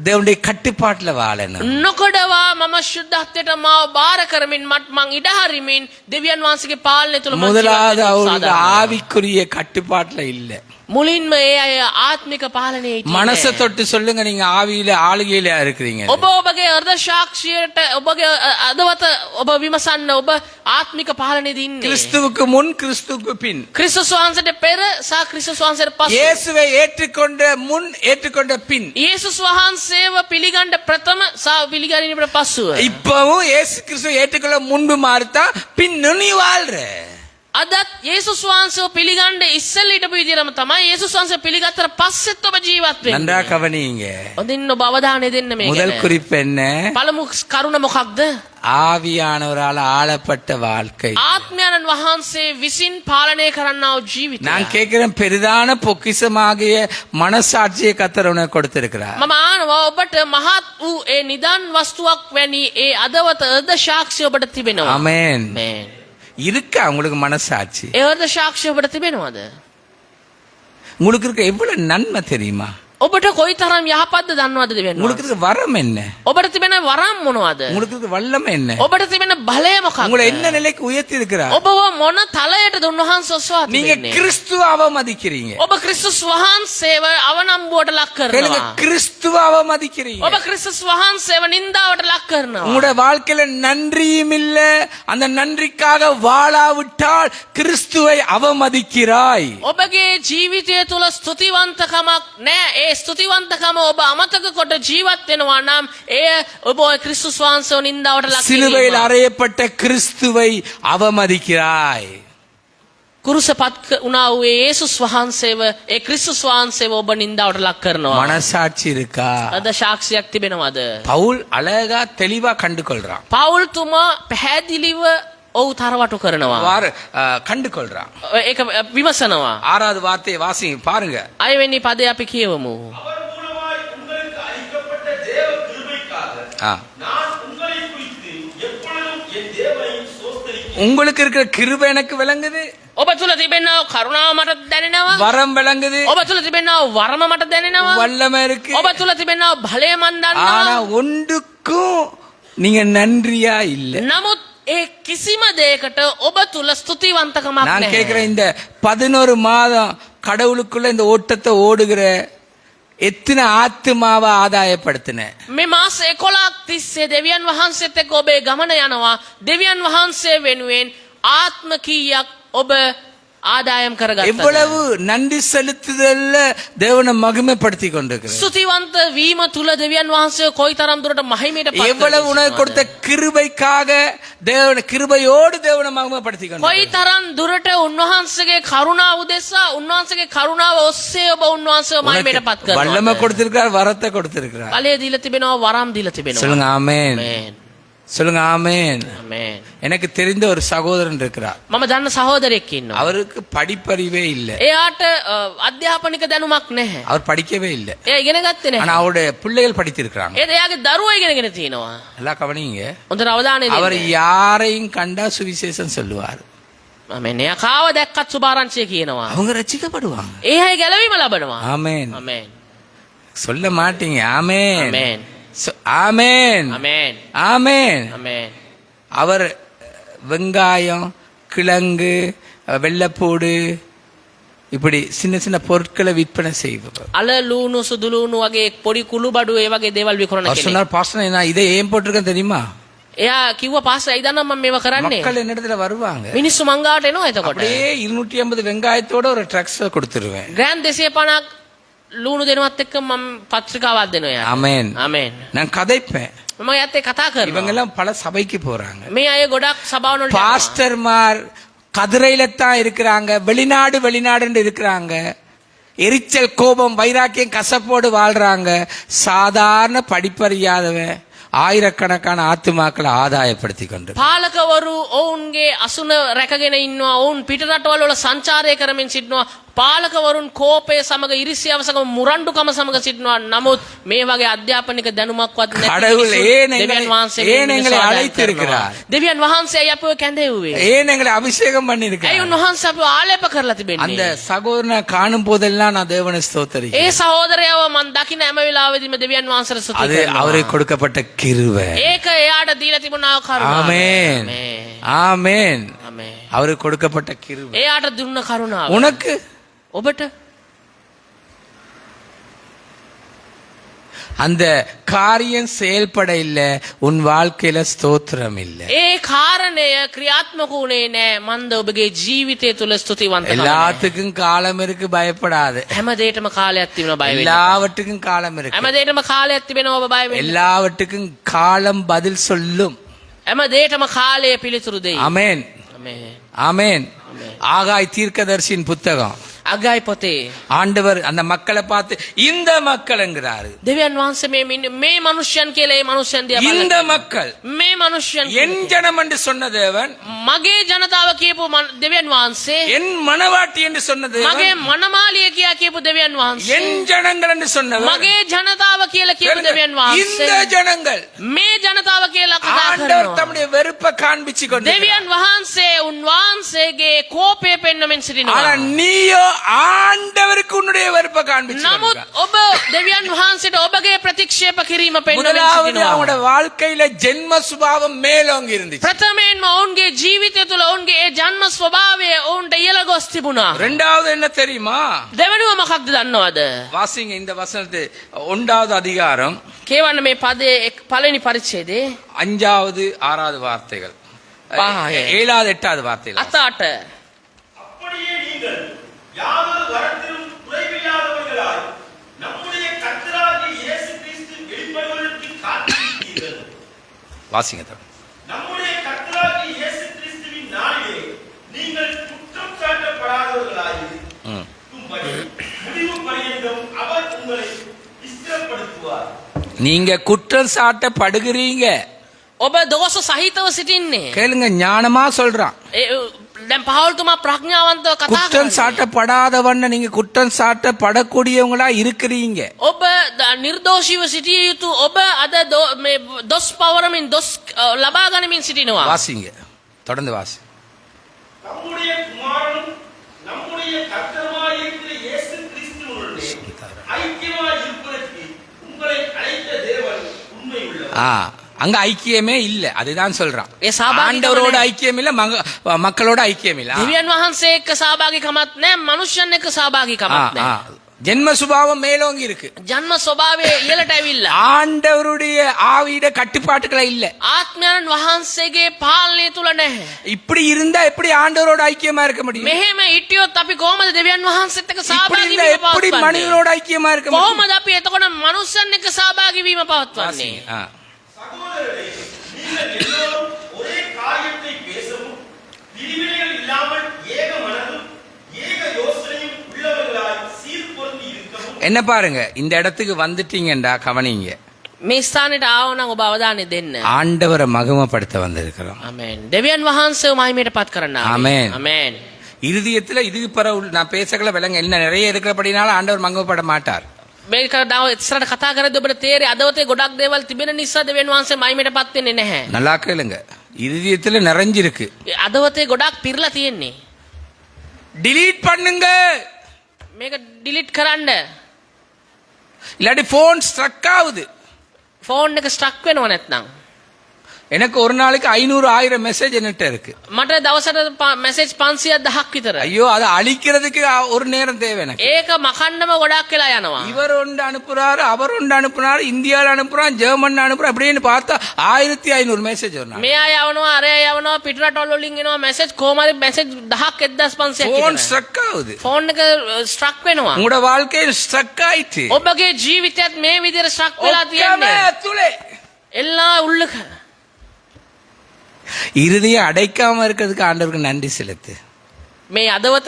தேவனுடைய கட்டுப்பாட்டுல வாழணும். නොකඩවා මම ශුද්ධත්වයට මාව බාර කරමින් මං ඉඩහරිමින් දෙවියන් වහන්සේගේ පාලනය තුළ මං முதலாவது ජීවත් වෙන්න அவருக்கு උත්සාහ දරනවා. ஆவிக்குரிய கட்டுப்பாட்டுல இல்ல. මුලින්ම ඒ අය ආත්මික පාලනයේ හිටියේ மனசை නෑ. தொட்டு சொல்லுங்க, நீங்க ஆவியில ஆளுகையில இருக்கிறீங்க. ඔබ ඔබගේ අර්ධ සාක්ෂියට ඔබගේ අදවත ඔබ විමසන්න ඔබ ආත්මික පාලනයේදී ඉන්නේ. கிறிஸ்துவுக்கு முன் கிறிஸ்துவுக்கு பின். ක්‍රිස්තුස් වහන්සේට පෙර සහ ක්‍රිස්තුස් වහන්සේට පසු. இயேசுவை ஏற்றுக்கொண்ட முன் ஏற்றுக்கொண்ட பின். යේසුස් වහන්සේව පිළිගන්න ප්‍රථම සහ පිළිගැනීමට පසුව. இப்பவும் இயேசு கிறிஸ்துவை ஏற்றுக்கொள்ள முன்பு மாறுதான் பின்னு நீ வாழ்ற. අදත් යේසුස් වහන්සේව පිළිගන්න ඉස්සෙල්ල හිටපු විදිහටම තමයි යේසුස් වහන්සේ පිළිගත්තට පස්සෙත් ඔබ ජීවත් நன்றா වෙන්නේ. கவனிங்க. හොඳින් ඔබ අවධානය දෙන්න මේ முதல் ගැන. குறிப்பு என்ன? පළමු කරුණ මොකක්ද? ஆவியானவரால் ஆளப்பட்ட வாழ்க்கை. ආත්මයන්න් වහන්සේ විසින් පාලනය කරන්නා වූ ජීවිතය. நான் கேட்கிறேன், பெரிதான பொக்கிஷமாகிய மனசாட்சியை கர்த்தர் உனக்கு கொடுத்திருக்கிறார். මම ආනවා ඔබට මහත් වූ ඒ නිදන් වස්තුවක් වැනි ඒ අදවත අර්ධ සාක්ෂිය ඔබට තිබෙනවා. ஆமென். ආමේන්. இருக்கா உங்களுக்கு மனசாட்சி? ඒ අර්ධ සාක්ෂිය ඔබට තිබෙනවද? உங்களுக்கு இருக்க எவ்வளவு நன்மை தெரியுமா? ඔබට කොයිතරම් යහපත්ද දන්නවද දෙවියන් உங்களுக்கு වහන්සේ? இருக்க வரம் என்ன? ඔබට තිබෙන වරම් මොනවද? உங்களுக்கு இருக்க வல்லமை என்ன? ඔබට තිබෙන බලය මොකක්ද? உங்களை என்ன நிலைக்கு உயர்த்தி இருக்கிறார்? ඔබව මොන තලයටද උන්වහන්සේ ඔසවා நீங்க තිබෙන්නේ? கிறிஸ்துவ அவமதிக்கிறீங்க. ඔබ ක්‍රිස්තුස් වහන්සේව අවනම්බුවට ලක් கேளுங்க, කරනවා. கிறிஸ்துவ அவமதிக்கிறீங்க. ඔබ ක්‍රිස්තුස් වහන්සේව නින්දාවට ලක් කරනවා. உங்களுடைய வாழ்க்கையில நன்றியும் இல்ல, அந்த நன்றிக்காக வாழாவிட்டால் கிறிஸ்துவை அவமதிக்கிறாய். ඔබගේ ජීවිතය තුළ ස්තුතිවන්තකමක් නෑ. ඒ ස්තුතිවන්තකම ඔබ අමතක කොට ජීවත් වෙනවා නම් එය ඔබ ක්‍රිස්තුස් වහන්සේව නින්දාවට ලක් சிலுவையில் කිරීම. அறையப்பட்ட கிறிஸ்துவை அவமதிக்கிறாய். කුරුසපත් වුණා වූ ඒ යේසුස් වහන්සේව ඒ ක්‍රිස්තුස් වහන්සේව ඔබ නින්දාවට ලක් කරනවා. மனசாட்சி இருக்கா? අද සාක්ෂියක් තිබෙනවද? பவுல் அழகா தெளிவா கண்டு கொள்றான். පවුල්තුමා පැහැදිලිව ඔව් තරවටු කරනවා. கண்டு கொள்றான். ඒක විමසනවා. 6வது வார்த்தையை வாசிங்க பாருங்க. 6 වෙනි පදේ අපි කියවමු. அவர் மூலமாய் உங்களுக்கு அளிக்கப்பட்ட தேவ கிருபைக்காக ஆ. நான் உங்களை குறித்து எப்பொழுதும் என் தேவனை சோஸ்தரிக்கிறேன். உங்களுக்கு இருக்கிற கிருபை எனக்கு விளங்குது, ඔබ තුල තිබෙනා කරුණාව මට දැනෙනවා. வரம் விளங்குது, ඔබ තුල තිබෙනා වරම මට දැනෙනවා. வல்லமை இருக்கு. ඔබ තුල තිබෙනා බලය මන් ஆனா දන්නවා. ஒன்றுக்கும் நீங்க நன்றியா இல்ல. නමුත් ඒ කිසිම දෙයකට ඔබ තුල ස්තුතිවන්තකමක් நான் නැහැ. கேட்கிறேன், இந்த 11 மாதம் கடவுளுக்குள்ள இந்த ஓட்டத்தை ஓடுகிற எத்தனை ஆத்துமாவை ஆதாயப்படுத்தின? මේ මාස 11ක් තිස්සේ දෙවියන් වහන්සේත් එක්ක ඔබේ ගමන යනවා. දෙවියන් වහන්සේ වෙනුවෙන් ආත්ම කීයක් ඔබ ආදායම් කරගත්තද? எவ்வளவு நன்றி செலுத்துதல்ல தேவனை மகிமைப்படுத்தி கொண்டிருக்கிறேன். ස්තුතිවන්ත වීම තුල දෙවියන් වහන්සේ කොයිතරම් දුරට මහිමයට පත් எவ்வளவு உனக்கு கொடுத்த கிருபைக்காக தேவனை கிருபையோடு தேவனை மகிமைப்படுத்தி கொண்டிருக்கிறேன். කොයිතරම් දුරට උන්වහන්සේගේ කරුණාව උදෙසා උන්වහන්සේගේ කරුණාව ඔස්සේ ඔබ උන්වහන්සේව මහිමයට පත් உனக்கு வல்லமை කරනවා. கொடுத்திருக்கிறார், வரத்தை கொடுத்திருக்கிறார். බලය දීලා තිබෙනවා, වරම් දීලා තිබෙනවා. சொல்லுங்க ஆமென். ආමේන්. சொல்லுங்க ஆமென். ආමේන්. எனக்கு தெரிந்த ஒரு சகோதரன் இருக்கிறார். මම දන්න සහෝදරයෙක් ඉන්නවා. அவருக்கு படிப்பறிவே இல்லை. එයාට අධ්‍යාපනික දැනුමක් නැහැ. அவர் படிக்கவே இல்லை. එයා ඉගෙන ගත්තේ ஆனா නැහැ. அவருடைய பிள்ளைகள் படித்திருக்கிறாங்க. ඒත් එයාගේ දරුවෝ ඉගෙනගෙන තියෙනවා. எல்லாம் கவனிங்க. හොඳට අවධානය அவர் දෙන්න. யாரையும் கண்டா சுவிசேஷம் சொல்லுவார். ආමේන්. එයා කාව දැක්කත් සුභාරංචිය කියනවා. அவங்க ரட்சிக்கப்படுவாங்க. ඒ අය ගැලවීම ලබනවා. ஆமென். ආමේන්. சொல்ல மாட்டீங்க. ஆமென். ආමේන්. ஆமென். ආමේන්. ஆமென். ආමේන්. அவர் வெங்காயம், கிழங்கு, வெள்ளைப்பூடு இப்படி சின்ன சின்ன பொருட்களை விற்பனை செய்வார். අල ලූණු සුදු ලූණු වගේ පොඩි කුළු බඩු ඒ වගේ දේවල් විකුණන அவர் කෙනෙක්. சொன்னார், பாஸ்டர் நான் இதை ஏன் போட்டிருக்கேன் தெரியுமா? එයා කිව්වා පාස්ටර් ඇයි දන්නා මම මේවා කරන්නේ? மக்கள் என்னிடத்துல வருவாங்க, මිනිස්සු මංගාවට එනවා එතකොට. அப்படியே 250 வெங்காயத்தோட ஒரு ட்ரக்ஸ் கொடுத்துருவேன். ග්‍රෑම් 250ක් ලූණු දෙනවත් එක්ක මම පත්‍රිකාවක් දෙනවා එයාට. ஆமென். ආමේන්. நான் கதைப்பேன். මම එයාත් එක්ක කතා இவங்க කරනවා. எல்லாம் பல சபைக்கு போறாங்க. මේ අය ගොඩක් සභාවන වලට යනවා. பாஸ்டர்மார் கதிரையில தான் இருக்கிறாங்க, வெளிநாடுன்னு இருக்கிறாங்க. எரிச்சல், கோபம், வைராக்கியம், கசப்போடு வாழ்றாங்க. சாதாரண படிப்பறியாதவன் ஆயிரக்கணக்கான ஆத்துமாக்களை ஆதாயப்படுத்தி கொண்டு පාලකවරු ඔවුන්ගේ අසුන රැකගෙන ඉන්නවා. ඔවුන් පිටරටවල වල සංචාරය කරමින් සිටිනවා. පාලකවරුන් කෝපය සමග ඉරිසියාව සමග මුරණ්ඩුකම සමග සිටිනවා. නමුත් මේ වගේ අධ්‍යාපනික දැනුමක්වත් නැති கடவுள் ஏன் දෙවියන් වහන්සේ ஏன் எங்களை அழைத்திருக்கிறார்? දෙවියන් වහන්සේ අපව කැඳෙව්වේ. ஏன் எங்களை அபிஷேகம் பண்ணி ඇයි இருக்கிறார்? උන්වහන්සේ අපව ආලේප කරලා அந்த තිබෙන්නේ? சகோதரனை காணும் போதெல்லாம் நான் தேவனை ஸ்தோத்தரிக்கிறேன். ඒ සහෝදරයව මන් දකින හැම වෙලාවෙදිම දෙවියන් වහන්සේට ස්තුති அது කරනවා. அவருக்கு கொடுக்கப்பட்ட கிருபை. ඒක එයාට දීලා තිබුණා කරුණාව. ஆமென். ஆமென். ආමේන්. அவருக்கு கொடுக்கப்பட்ட கிருபை. එයාට දුන්න කරුණාව. உனக்கு ඔබට அந்த காரியம் செயல்பட இல்ல, உன் வாழ்க்கையில ஸ்தோத்திரம் இல்ல. ඒ කාරණය ක්‍රියාත්මක වුණේ නෑ. මන්ද ඔබගේ ජීවිතය තුල ස්තුතිවන්ත කම නෑ. எல்லாத்துக்கும் காலம் இருக்கு, பயப்படாது. හැම දෙයකම කාලයක් තිබෙනවා බය වෙන්න. எல்லாவற்றுக்கும் காலம் இருக்கு. හැම දෙයකම කාලයක් තිබෙනවා ඔබ බය වෙන්න. எல்லாவற்றுக்கும் காலம் பதில் சொல்லும். හැම දෙයකම කාලය පිළිතුරු දෙයි. ஆமென். ආමේන්. ஆமென். ஆகாய் தீர்க்கதரிசியின் புத்தகம். අගයි පොතේ ஆண்டவர் அந்த மக்களை பார்த்து இந்த மக்கள்ங்கிறாரு. දෙවියන් වහන්සේ මේ මනුෂ්‍යයන් කියලා ඒ මනුෂ්‍යයන් දිහා இந்த බලලා மக்கள் මේ මනුෂ්‍යයන් என் ஜனம் என்று சொன்ன தேவன், මගේ ජනතාව කියපු දෙවියන් වහන්සේ, என் மனவாட்டி என்று சொன்ன தேவன், මගේ මනමාලිය කියා කියපු දෙවියன் වහන්සේ, என் ஜனங்கள் என்று சொன்னவர், මගේ ජනතාව කියලා කියපු දෙවියන් இந்த වහන්සේ, ஜனங்கள் මේ ජනතාව කියලා කතා ஆண்டவர் කරනවා. தம்முடைய வெறுப்பை காண்பிச்சு கொண்டு දෙවියන් වහන්සේ උන්වහන්සේගේ කෝපය පෙන්වමින් සිටිනවා. ஆனா நீயோ ஆண்டவருக்கு உன்னுடைய வெறுப்பை காண்பிச்சு නමුත් ඔබ දෙවියன் වහන්සේට ඔබගේ ප්‍රතික්ෂේප කිරීම පෙන්වමින් முதலாவது සිටිනවා. அவங்களோட வாழ்க்கையில ஜென்ம சுபாவம் மேலோங்கி இருந்துச்சு. ප්‍රථමයෙන්ම ඔවුන්ගේ ජීවිතය තුළ ඔවුන්ගේ ඒ ජන්ම ස්වභාවය ඔවුන්ට ඉහළ ගොස් තිබුණා. ரெண்டாவது என்ன தெரியுமா? දෙවනුව මොකක්ද දන්නවද? வாசிங்க இந்த வசனத்தை, 1வது அதிகாரம் කියවන්න මේ පදයේ පළවෙනි පරිච්ඡේදයේ 5வது 6வது வார்த்தைகள், 7வது 8வது வார்த்தைகள். අතාට அப்படியே நீங்கள் யாதொரு வரத்திலும் குறைவில்லாதவர்களாய் நம்முடைய கர்த்தராகிய இயேசு கிறிஸ்து வெளிப்படுவதற்கு காத்திருக்கிறீர்கள். வாசிங்க தம்பி. நம்முடைய கர்த்தராகிய இயேசு கிறிஸ்துவின் நாளிலே நீங்கள் குற்றம் சாட்டப்படாதவர்களாயிருக்கும்படி முடிவு பரியந்தம் அவர் உங்களை ஸ்திரப்படுத்துவார். நீங்க குற்றம் சாட்டப்படுகிறீங்க. ඔබ දෝෂ සහිතව සිටින්නේ. கேளுங்க, ஞானமா சொல்றான். දැන් පහවල්තුමා ප්‍රඥාවන්තව කතා குற்றம் කරන්නේ. சாட்டப்படாதவண்ண நீங்க குற்றம் சாட்டப்படக்கூடியவங்களா இருக்கிறீங்க. ඔබ නිර්දෝෂීව සිටිය යුතු ඔබ අද මේ දොස් පවරමින් දොස් ලබා ගනිමින් සිටිනවා. வாசிங்க, தொடர்ந்து வாசி. நம்முடைய குமாரனும் நம்முடைய கர்த்தருமாயிருக்கிற இயேசு கிறிஸ்துவுடனே ஐக்கியமாய் இருப்பதற்கு உங்களை அழைத்த தேவன் உண்மை உள்ளவர். அங்க ஐக்கியமே இல்ல, அதுதான் சொல்றான். ඒ සහභාගීකම ஆண்டவரோட නැහැ. ஐக்கியம் இல்ல, மக்களோட ஐக்கியம் இல்ல. දෙවියන් වහන්සේ එක්ක සහභාගීකමක් නැහැ, මනුෂ්‍යයන් එක්ක සහභාගීකමක් නැහැ. ஜென்ம சுபாவம் மேலோங்கி இருக்கு. ජන්ම ස්වභාවය ඉහළට ඇවිල්ලා. ஆண்டவருடைய ஆவியிட கட்டுப்பாட்டுகளை இல்ல. ආත්මයන් වහන්සේගේ පාලනය තුල නැහැ. இப்படி இருந்தா எப்படி ஆண்டவரோட ஐக்கியமா இருக்க முடியும்? මෙහෙම හිටියොත් අපි කොහොමද දෙවියන් වහන්සේත් එක්ක இப்படி සහභාගී இருந்தா වීම எப்படி පවත්වන්නේ? மனிதனோட ஐக்கியமா இருக்க முடியும்? කොහොමද අපි එතකොට මනුෂ්‍යන් එක්ක සහභාගී වීම පවත්වන්නේ? சகோதரரே, நீங்கள் எல்லோரும் ஒரே காரியத்தை பேசவும் பிரிவினைகள் இல்லாமல் ஏக மனதும் ஏக யோசனையும் உள்ளவர்களாய் சீர்பொருந்தி இருக்கவும். என்ன பாருங்க, இந்த இடத்துக்கு வந்துட்டீங்கடா, கவனிங்க. මේ ස්ථානෙට ආව නම් ඔබ අවධානය දෙන්න. ஆண்டவரை மகிமைப்படுத்த வந்திருக்கிறோம். ආමේන්. දෙවියන් වහන්සේව මහිමයට පත් කරන්න. ආමේන්. ආමේන්. இருதயத்துல இதுக்கு பிறகு நான் பேசக்கல விலங்க என்ன நிறைய இருக்கிறபடினால ஆண்டவர் மகிமைப்பட மாட்டார். මේක දාව ඉස්සරට කතා කරද්දී ඔබට තේරෙයි අදවතේ ගොඩක් දේවල් තිබෙන නිසා දෙවියන් වහන්සේ මහිමයට පත් වෙන්නේ නැහැ. நல்லா கேளுங்க, இருதயத்துல நிறைஞ்சிருக்கு. අදවතේ ගොඩක් පිරලා තියෙන්නේ. delete பண்ணுங்க, මේක delete කරන්න. இல்லாட்டி போன் ஸ்ட்ரக் ஆகுது. ෆෝන් එක ස්ටක් වෙනව නැත්නම්. எனக்கு ஒரு நாளைக்கு 500,000 மெசேஜ் என்கிட்ட இருக்கு. මට දවසට මැසේජ් 500,000ක් විතර. ஐயோ, அதை அழிக்கிறதுக்கு ஒரு நேரம் தேவை எனக்கு. ඒක මකන්නම ගොඩක් වෙලා යනවා. இவர் ஒன்று அனுப்புறாரு, அவர் ஒன்று அனுப்புறாரு, இந்தியாவில் அனுப்புறான், ஜெர்மன் அனுப்புறான், அப்படின்னு பார்த்தா 1500 மெசேஜ் வரும். මෙයා යවනවා, අරයා යවනවා, පිටරටවල වලින් එනවා මැසේජ්. කොහමද මැසේජ් 1000ක් 1500ක් போன் විතර. ஸ்ட்ரக் ஆகுது. ෆෝන් එක ස්ට්‍රක් වෙනවා. உங்களோட வாழ்க்கையில் ஸ்ட்ரக் ஆயிட்டு ඔබගේ ජීවිතයත් මේ විදිහට ස්ට්‍රක් වෙලා තියෙන්නේ. துளை එල්ලා උල්ලක. இருதய அடைக்காம இருக்கிறதுக்கு ஆண்டவருக்கு நன்றி செலுத்து. මේ අදවත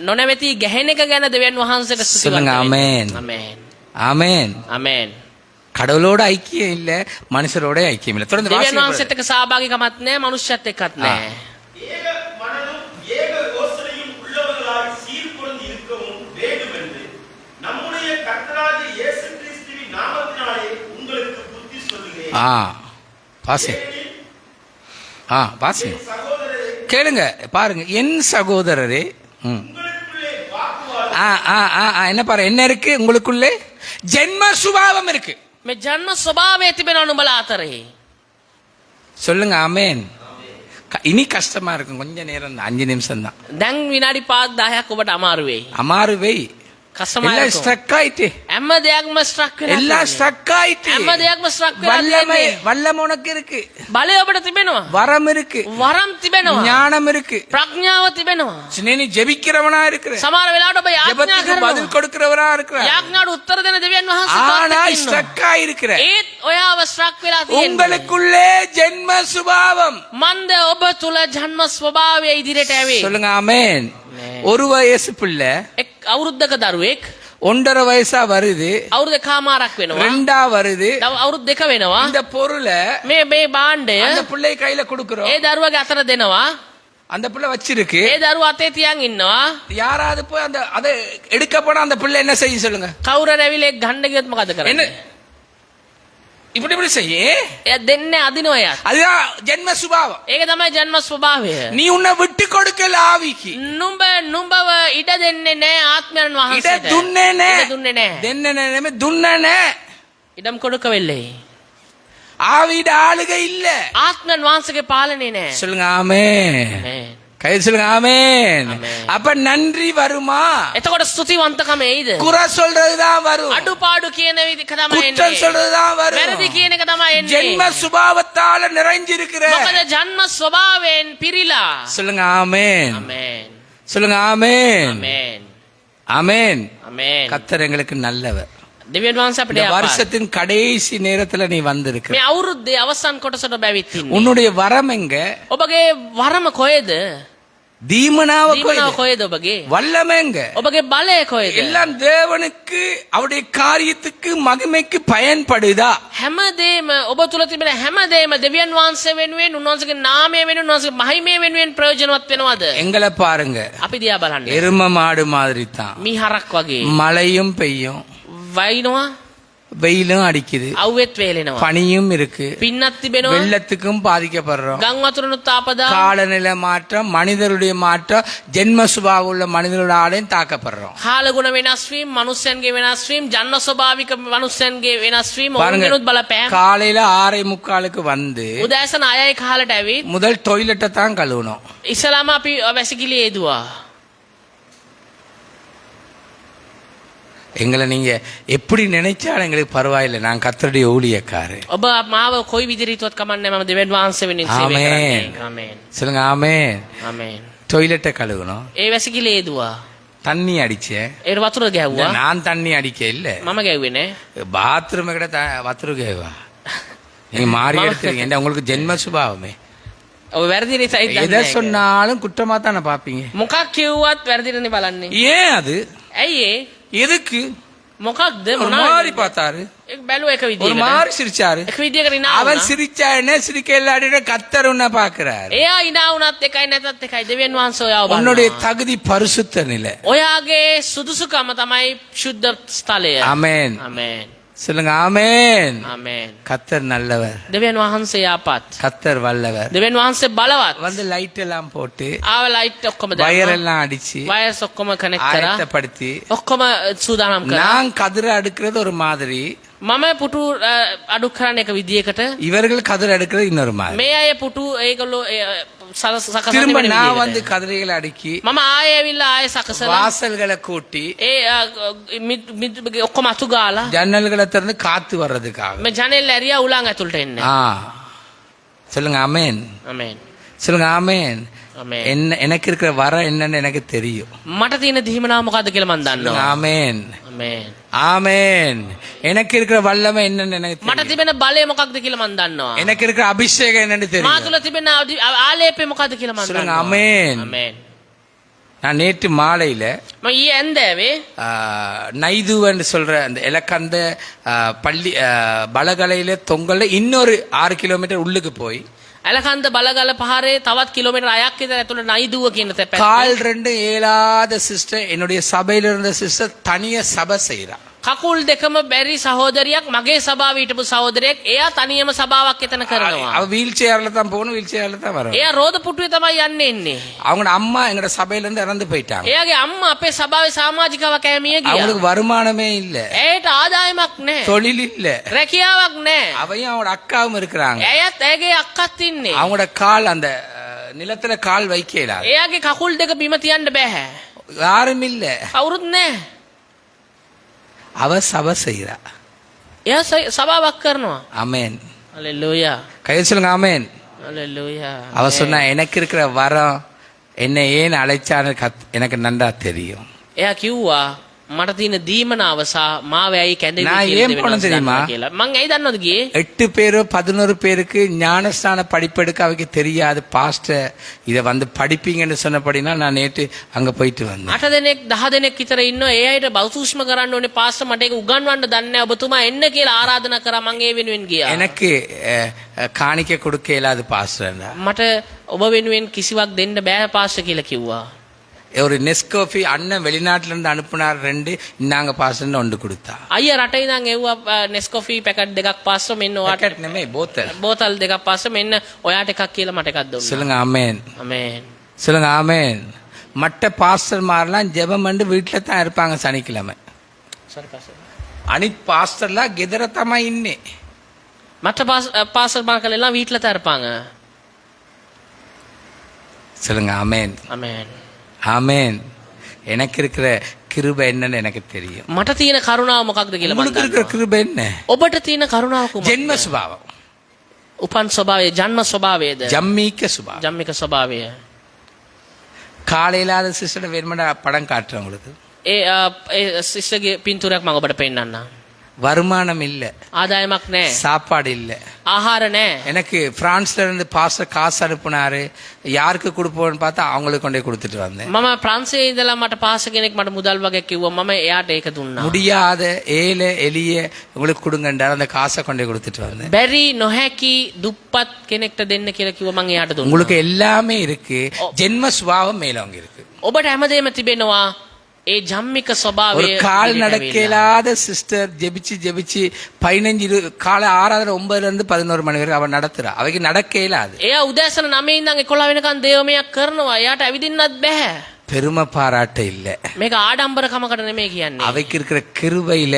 නොනැවති ගැහෙන එක ගැන දෙවියන් වහන්සේට ස්තුති சொல்லுங்க, කරන්න. ஆமென். ආමේන්. ஆமென். ආමේන්. கடவுளோட ஐக்கியம் இல்ல, மனுஷரோட ஐக்கியம் இல்ல. தொடர்ந்து දෙවියන් வாசிங்க brother. වහන්සේත් එක්ක සහභාගීකමක් නැහැ, මනුෂ්‍යත් එක්කත් නැහැ. ஏக மனதும் ஏக யோசனையும் உள்ளவர்களாய் சீர்பொருந்தி இருக்கவும் வேண்டும் என்று நம்முடைய கர்த்தராகிய இயேசு கிறிஸ்துவின் நாமத்தினாலே உங்களுக்கு புத்தி சொல்லுகிறேன். வாசிங்க. வாசிங்க, சகோதரரே, கேளுங்க, பாருங்க. என் சகோதரரே, உங்களுக்குள்ளே வாக்குவாதம் என்ன பாரு, என்ன இருக்கு உங்களுக்குள்ளே? ஜென்ம சுபாவம் இருக்கு. මේ ජන්ම ස්වභාවය තිබෙනවා නුඹලා අතරේ. சொல்லுங்க ஆமென். இனி கஷ்டமா இருக்கும், கொஞ்ச நேரம் தான், 5 நிமிஷம் தான். දැන් විනාඩි 5-10ක් ඔබට අමාරු වෙයි. அமாறுவை කස්ටමර් எல்லாம் ஸ்ட்ரக் ஆயிட்டு, හැම දෙයක්ම ස්ට්‍රක් වෙලා எல்லாம் තියෙන්නේ. ஸ்ட்ரக் ஆயிட்டு. හැම දෙයක්ම ස්ට්‍රක් වෙලා வல்லமை, තියෙන්නේ. வல்லம் உனக்கு இருக்கு, බලය ඔබට තිබෙනවා. வரம் இருக்கு, වරම් තිබෙනවා. ஞானம் இருக்கு, ප්‍රඥාව තිබෙනවා. நீ ஜெபிக்கிறவனா இருக்கிற, සමහර වෙලාවට ඔබ යාඥා ஜெபத்துக்கு කරනවා. பதில் கொடுக்கிறவரா இருக்கிற, යාඥාට උත්තර දෙන දෙවියන් වහන්සේ ஆனா තාත්තෙක් ඉන්නවා. ஸ்ட்ரக் ஆயிருக்கிற. ඒත් ඔයාව ස්ට්‍රක් වෙලා තියෙන්නේ. உங்களுக்குள்ளே ஜென்ம சுபாவம். මන්ද ඔබ තුල ජන්ම ස්වභාවය ඉදිරියට ඇවේ. சொல்லுங்க ஆமென். ஒரு வயசு பிள்ளை එක් අවුරුද්දක දරුවෙක් 1.5 வயசா வருது, අවුරුදු එකමාරක් වෙනවා. 2 வருது. අවුරුදු 2 වෙනවා. இந்த பொருளை මේ භාණ්ඩය அந்த பிள்ளை கையில கொடுக்கிறோம், ඒ දරුවගේ අතර දෙනවා. அந்த பிள்ளை வச்சிருக்கு. ඒ දරුවා අතේ තියන් ඉන්නවා. யாராவது போய் அந்த அதை எடுக்க போனா அந்த பிள்ளை என்ன செய்யும் சொல்லுங்க? කවුරු රැවිලේ ගන්න ගියොත් මොකද என்ன කරන්නේ? இப்படி இப்படி செய்ய? එයා දෙන්නේ අදිනවා එයාට. அதுதான் ஜென்ம சுபாவம். ඒක තමයි ජන්ම ස්වභාවය. நீ உன்னை விட்டு கொடுக்கல ஆவிக்கு, නුඹව ඉඩ දෙන්නේ නැහැ ආත්මයන් இட වහන්සේට. துன்னேனே ඉඩ දුන්නේ නැහැ. தென்னனே துன்னனே. ඉඩම් கொடுக்க වෙල්ලේ. ஆவிட ஆளுகை இல்ல. ආත්මයන් වහන්සේගේ පාලනේ නැහැ. சொல்லுங்க ஆமென். ආමේන්. கை சொல்லுங்க ஆமென். ஆமென். அப்ப நன்றி வருமா? එතකොට ස්තුතිවන්තකම එයිද? குறை சொல்றதுதான் வரும், අඩුපාඩු කියන විදිහ තමයි குற்றம் එන්නේ. சொல்றதுதான் வரும். වැරදි කියන එක තමයි එන්නේ. ஜென்ம சுபாவத்தால நிறைஞ்சிருக்கிற. මොකද ජන්ම ස්වභාවයෙන් පිරීලා. சொல்லுங்க ஆமென். ආමේන්. சொல்லுங்க ஆமென். ආමේන්. ஆமென். ආමේன். கர்த்தர் எங்களுக்கு நல்லவர். දෙවියන් වහන්සේ අපිට இந்த යහපත්. வருஷத்தின் கடைசி நேரத்துல நீ வந்திருக்க. මේ අවුරුද්දේ අවසන් කොටසට බැවිත් ඉන්නේ. உன்னுடைய வரம் எங்க? ඔබගේ වරම කොහෙද? தீமனாவ දීමනාව கொய்து. කොහෙද ඔබගේ? வல்லமை எங்க? ඔබගේ බලය කොහෙද? எல்லாம் தேவனுக்கு அவருடைய காரியத்துக்கு மகிமைக்கு பயன்படுதா? හැමදේම ඔබ තුල තිබෙන හැමදේම දෙවියන් වහන්සේ වෙනුවෙන් උන්වහන්සේගේ නාමය වෙනුවෙන් උන්වහන්සේගේ මහිමය වෙනුවෙන් ප්‍රයෝජනවත් වෙනවද? எங்களை பாருங்க, අපි දිහා බලන්න. எரும மாடு மாதிரி தான். මීහරක් වගේ மழையும் பெய்யும், වයින්නවා, வெயிலும் அடிக்குது, අවුවෙත් වේලෙනවා. பனியும் இருக்கு, පින්නක් තිබෙනවා. வெள்ளத்துக்கும் பாதிக்கப்படுறோம். ගම් වතුරනුත් ආපදා. காலநிலை மாற்றம், மனிதருடைய மாற்றம், ஜென்ம சுபாவம் உள்ள மனிதர்களுடைய ஆளையும் தாக்கப்படுறோம். කාලගුණ වෙනස් වීම, මනුස්සයන්ගේ වෙනස් වීම, ජන්න ස්වභාවික මනුස්සයන්ගේ වෙනස් වීම பாருங்க, ඔවුන්ගෙනුත් බලපෑම්. காலையில 6:45க்கு வந்து උදෑසන 6යි කාලට ඇවිත් முதல் டொய்லெட்டை தான் கழுவணும். ඉස්සලාම අපි වැසිකිලි ඒදුවා. எங்களை நீங்க எப்படி நினைச்சாலும் எங்களுக்கு பரவாயில்லை, நான் கர்த்தருடைய ஊழியக்காரர். ඔබ මාව කොයි විදිහටවත් කමන්නේ, මම දෙවියන් වහන්සේ වෙනින් සේවය ආමේන්. කරන්නේ. ආමේන්. சொல்லுங்க ஆமென். ආමේන්. டொய்லெட்டை கழுவணும், ඒ වැසිකිලි ඒදුවා. தண்ணி அடிச்சேன். ඒට වතුර ගැහුවා. நான் தண்ணி அடிக்க இல்ல, මම ගැහුවේ නෑ. பாத்ரூம் கிட்ட வத்துரு கேவா. நீங்க மாறி எடுத்துருங்க, ஏன்டா உங்களுக்கு ஜென்ம சுபாவமே. ඔබ වැරදි නිසායි எதை දන්නේ. சொன்னாலும் குற்றமா தானே பாப்பீங்க. මොකක් කිව්වත් වැරදිනේ බලන්නේ. ஏன் அது? ඇයි ඒ? எதுக்கு? මොකක්ද ஒரு මොනවද? மாதிரி பார்த்தாரு, ඒක බැලුව එක ஒரு විදිහකට. மாதிரி சிரிச்சாரு. එක විදිහකට ඉනා அவன் වුණා. சிரிச்சா என்ன, சிரிக்க இல்லாட்டின கர்த்தர் உன்னை பாக்குறாரு. එයා ඉනා වුණත් එකයි නැතත් එකයි දෙවියන් වහන්සේ ඔයාව உன்னுடைய බලනවා. தகுதி பரிசுத்த நிலை. ඔයාගේ සුදුසුකම තමයි ශුද්ධ ස්ථලය. ஆமென். ආමේන්. சொல்லுங்க ஆமென். ආමේන්. கர்த்தர் நல்லவர், දෙවියන් වහන්සේ යහපත්. கர்த்தர் வல்லவர். දෙවියන් වහන්සේ බලවත්. வந்து லைட் எல்லாம் போட்டு ආව ලයිට් ඔක්කොම வயர் දැම්මා. எல்லாம் அடிச்சு වයර්ස් ඔක්කොම කනෙක්ට් කරා. ஆயத்தப்படுத்தி, ඔක්කොම සූදානම් කරා. நான் கதிரை அடுக்கிறது ஒரு மாதிரி, මම පුටු අඩු කරන එක විදියකට, இவர்கள் கதிரை அடுக்கிறது இன்னொரு மாதிரி. මේ අය පුටු ඒගොල්ලෝ සකසන්නේ திரும்ப වෙන நான் வந்து විදියකට. கதிரைகளை அடுக்கி මම ආයෙ ඇවිල්ලා ආයෙ සකසලා வாசல்களை கூட்டி ඒ ඔක්කොම අතු ගාලා ஜன்னல்களை திறந்து காத்து வர்றதுக்காக. මේ ජනෙල් ඇරියා උලන් ඇතුළට එන්න. சொல்லுங்க ஆமென். ආමේන්. சொல்லுங்க ஆமென். ආමේන්. என்ன எனக்கு இருக்கிற வர என்னன்னு எனக்கு தெரியும். මට තියෙන දීමනාව මොකද්ද කියලා මම දන්නවා. ஆமென். ආමේන්. ஆமென். எனக்கு இருக்கிற வல்லமை என்னன்னு எனக்கு මට தெரியும். තිබෙන බලය මොකක්ද කියලා මම දන්නවා. எனக்கு இருக்கிற அபிஷேகம் என்னன்னு මා தெரியும். තුල තිබෙන ආලේපය මොකද්ද කියලා මම சொல்லுங்க දන්නවා. ஆமென். ආමේන්. நான் நேற்று மாலையில මම ඊයේ ඇන්දෑවේ நைதுவன்னு சொல்ற அந்த இலக்கந்த பள்ளி பலகலையில தொங்கல்ல இன்னொரு 6 கிலோமீட்டர் உள்ளுக்கு போய் ඇලකන්ද බලගල පහරේ තවත් කිලෝමීටර් 6ක් විතර ඇතුළේ නයිදුව කියන තැප கால் ரெண்டு ஏழாத சிஸ்டர் என்னுடைய சபையில இருந்த சிஸ்டர் தனிய சபை செய்யறா. කකුල් දෙකම බැරි සහෝදරියක් මගේ සභාවේ හිටපු සහෝදරයෙක් එයා තනියම සභාවක් එතන කරනවා. அவ வீல் சேர்ல தான் போகணும், வீல் சேர்ல தான் வரணும். එයා රෝද පුටුවේ තමයි යන්නේ ඉන්නේ. அவங்க அம்மா எங்கட சபையில இருந்து இறந்து போயிட்டாங்க. එයාගේ අම්මා අපේ සභාවේ සමාජිකව කැමිය ගියා. அவங்களுக்கு வருமானமே இல்ல, ඇයට ආදායමක් නැහැ. தொழில் இல்ல. රැකියාවක් නැහැ. அவையும் அவங்களோட அக்காவும் இருக்கிறாங்க. ඇයත් ඇගේ අක්කත් ඉන්නේ. அவங்களோட கால் அந்த நிலத்துல கால் வைக்கல. එයාගේ කකුල් දෙක බිම තියන්න බෑ. யாரும் இல்ல. කවුරුත් නැහැ. அவ சபை செய்யறா. එයා සභාවක් කරනවා. ஆமென். ஹalleluya. கையை சொல்லுங்க ஆமென். ஹalleluya. அவ சொன்னா எனக்கு இருக்கிற வரம் என்ன ஏன் அழைச்சான்னு எனக்கு நன்றா தெரியும். එයා කිව්වා මට තියෙන දීමනාව සහ මාව ඇයි කැඳෙන්නේ நான் ஏன் போனேன் தெரியுமா? කියලා. මං ඇයි දන්නවද ගියේ? 8 பேரோ 11 பேருக்கு ஞானஸ்தான படிப்பெடுக்க அவைக்கு தெரியாது. பாஸ்டர் இதை வந்து படிப்பீங்கன்னு சொன்னபடினா நான் நேற்று அங்க போயிட்டு வந்தேன். 8 දෙනෙක් 10 දෙනෙක් විතර ඉන්නවා. ඒ අයට බෞසුෂ්ම කරන්න ඕනේ. පාස්ටර් මට ඒක උගන්වන්න දන්නේ නැහැ. ඔබතුමා එන්න කියලා ආරාධනා කරා. මං ඒ වෙනුවෙන් ගියා. எனக்கு காணிக்க கொடுக்க இயலாது பாஸ்டர். මට ඔබ වෙනුවෙන් කිසිවක් දෙන්න බෑ පාස්ටර් කියලා කිව්වා. ஒரு நெஸ்கோஃபி அண்ணன் வெளிநாட்டுல இருந்து அனுப்புனார் 2 நாங்க பாஸ்டர்னு ஒன்று கொடுத்தா. අයියා රටේ ඉඳන් එව්වා නෙස්කොෆි පැකට් දෙකක් පාස්ටර් මෙන්න ඔයාට පැකට් නෙමෙයි බෝතල්. බෝතල් දෙකක් පාස්ටර් මෙන්න ඔයාට එකක් කියලා මට එකක් දුන්නා. சொல்லுங்க ஆமென். ஆமென். சொல்லுங்க ஆமென். மற்ற பாஸ்டர் மாரெல்லாம் ஜெபம் பண்ணி வீட்டில் தான் இருப்பாங்க சனிக்கிழமை. சரி பாஸ்டர். அனித் பாஸ்டர்லாம் கெதர தமா இன்னே. மற்ற பாஸ்டர் மார்கள் எல்லாம் வீட்டில் தான் இருப்பாங்க. சொல்லுங்க ஆமென். ஆமென். ஆமென். எனக்கு இருக்கிற கிருபை என்னன்னு எனக்கு தெரியும். මට තියෙන කරුණාව මොකක්ද කියලා මම உங்களுக்கு இருக்கிற දන්නවා. கிருபை என்ன? ඔබට තියෙන කරුණාව කුමක්ද? ஜென்ம சுபாவம். උපන් ස්වභාවය, ජන්ම ස්වභාවයද? ஜம்மிக்க சுபாவம். ජම්මික ස්වභාවය. காலை இல்லாத சிஸ்டர் வேணுமெண்டா படம் காட்டுறேன் உங்களுக்கு. ඒ සිස්ටර්ගේ පින්තූරයක් මම ඔබට පෙන්නන්නම්. வருமானம் இல்ல, ආදායමක් නැහැ. சாப்பாடு இல்ல. ආහාර නැහැ. எனக்கு பிரான்ஸ்ல இருந்து பாஸ்டர் காசு அனுப்புனாரு. யாருக்கு கொடுப்போம்னு பார்த்தா அவங்களுக்கு கொண்டே கொடுத்துட்டு வந்தேன். මම ප්‍රංශයේ ඉඳලා මට පාස්ටර් කෙනෙක් මට මුදල් වගේ කිව්වා. මම එයාට ඒක දුන්නා. முடியாத ஏழை எளிய உங்களுக்கு கொடுங்கன்றார். அந்த காசை கொண்டே கொடுத்துட்டு வந்தேன். බැරි නොහැකි දුප්පත් කෙනෙක්ට දෙන්න කියලා කිව්වා. මම එයාට දුන්නා. உங்களுக்கு எல்லாமே இருக்கு, ஜென்ம சுபாவம் மேலவங்க இருக்கு. ඔබට හැමදේම තිබෙනවා. ඒ ජම්මික ஒரு ස්වභාවය கால் ඉදිරියට நடக்க ඇවිල්ලා. இயலாத சிஸ்டர் ஜெபிச்சு ஜெபிச்சு 15 காலை 6 9 இருந்து 11 மணி வரைக்கும் அவன் நடத்துறா. அவைக்கு நடக்க இயலாது. එයා උදෑසන 9 ඉඳන් 11 වෙනකන් දේවමයක් කරනවා. එයාට ඇවිදින්නත් බෑ. பெருமை பாராட்ட இல்ல. මේක ආඩම්බරකමකට නෙමෙයි කියන්නේ. அவைக்கு இருக்கிற கிருபையில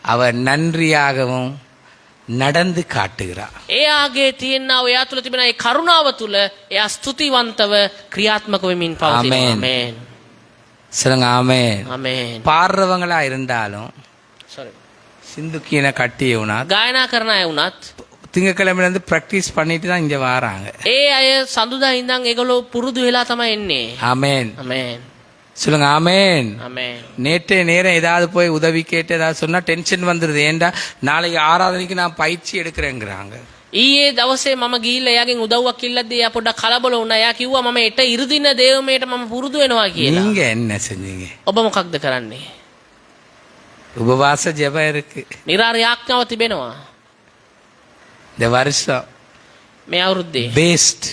அவ நன்றியாகவும் நடந்து காட்டுகிறார். එයාගේ තියෙනා එයා තුල තිබෙන ඒ කරුණාව තුල එයා ස්තුතිවන්තව ක්‍රියාත්මක වෙමින් පවතිනවා. ආමේන්. ආමේන්. சொல்லுங்க ஆமென். ආමේන්. பாடுறவங்களா இருந்தாலும் sorry. சிந்துக்கியன கட்டியவனா ගායනා කරන අය වුණත් திங்கக்கிழமையில இருந்து பிராக்டிஸ் பண்ணிட்டு தான் இங்க வராங்க. ඒ අය සඳුදා ඉඳන් ඒගොල්ලෝ පුරුදු වෙලා තමයි එන්නේ. ஆமென். ආමේன். சொல்லுங்க ஆமென். ආමේன். நேற்றைய நேரம் ஏதாவது போய் உதவி கேட்டு ஏதாவது சொன்னா டென்ஷன் வந்துருது. ஏண்டா நாளைக்கு ஆராதனைக்கு நான் பயிற்சி எடுக்கிறேங்கிறாங்க. ඊයේ දවසේ මම ගිහිල්ලා එයාගෙන් උදව්වක් ඉල්ලද්දී එයා පොඩ්ඩක් කලබල වුණා. එයා කිව්වා මම එට ඉරුදින දේවමයට මම පුරුදු වෙනවා කියලා. நீங்க என்ன செஞ்சீங்க? ඔබ මොකක්ද කරන්නේ? உபவாச ஜெபம் இருக்கு. නිරාර යාඥාව තිබෙනවා. இந்த வருஷம் මේ අවුරුද්දේ பெஸ்ட்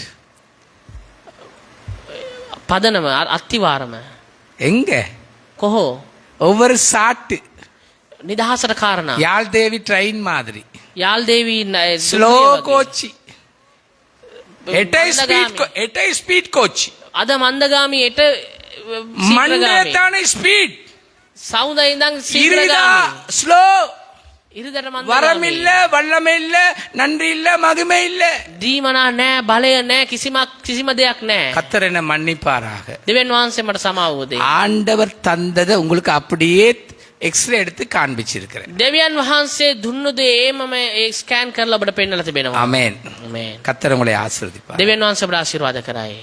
පදනම අත්තිවාරම எங்க කොහො ஒவ்வொரு சாட்டு නිදහසට කාරණා. யாழ் தேவி ட்ரெயின் மாதிரி යාල් දේවී ஸ்லோ கோச்சி எட்டை ஸ்பீட் கோச்சி අද මන්දගාමී එට மண்டே தானே ஸ்பீட் සෞඳ ඉඳන් இருதா සීග්‍රගාමී ஸ்லோ ඉරිදට வரம் මන්දගාමී இல்ல, வல்லமை இல்ல, நன்றி இல்ல, மகிமை இல்ல. දීමනා නැහැ, බලය නැහැ, කිසිම දෙයක් නැහැ. கர்த்தர் என்ன மன்னிப்பாராக. දෙවියන් වහන්සේ මට සමාව දෙයි. ஆண்டவர் தந்ததை உங்களுக்கு அப்படியே எக்ஸ்ரே எடுத்து காண்பிச்சிருக்கிறேன். දෙවියන් වහන්සේ දුන්නු දේ මම ඒ ස්කෑන් කරලා ඔබට පෙන්නලා තිබෙනවා. ஆமென். ආමේන්. கர்த்தர் உங்களை ஆசீர்வதிப்பார். දෙවියන් වහන්සේ ඔබට ආශිර්වාද කරයි.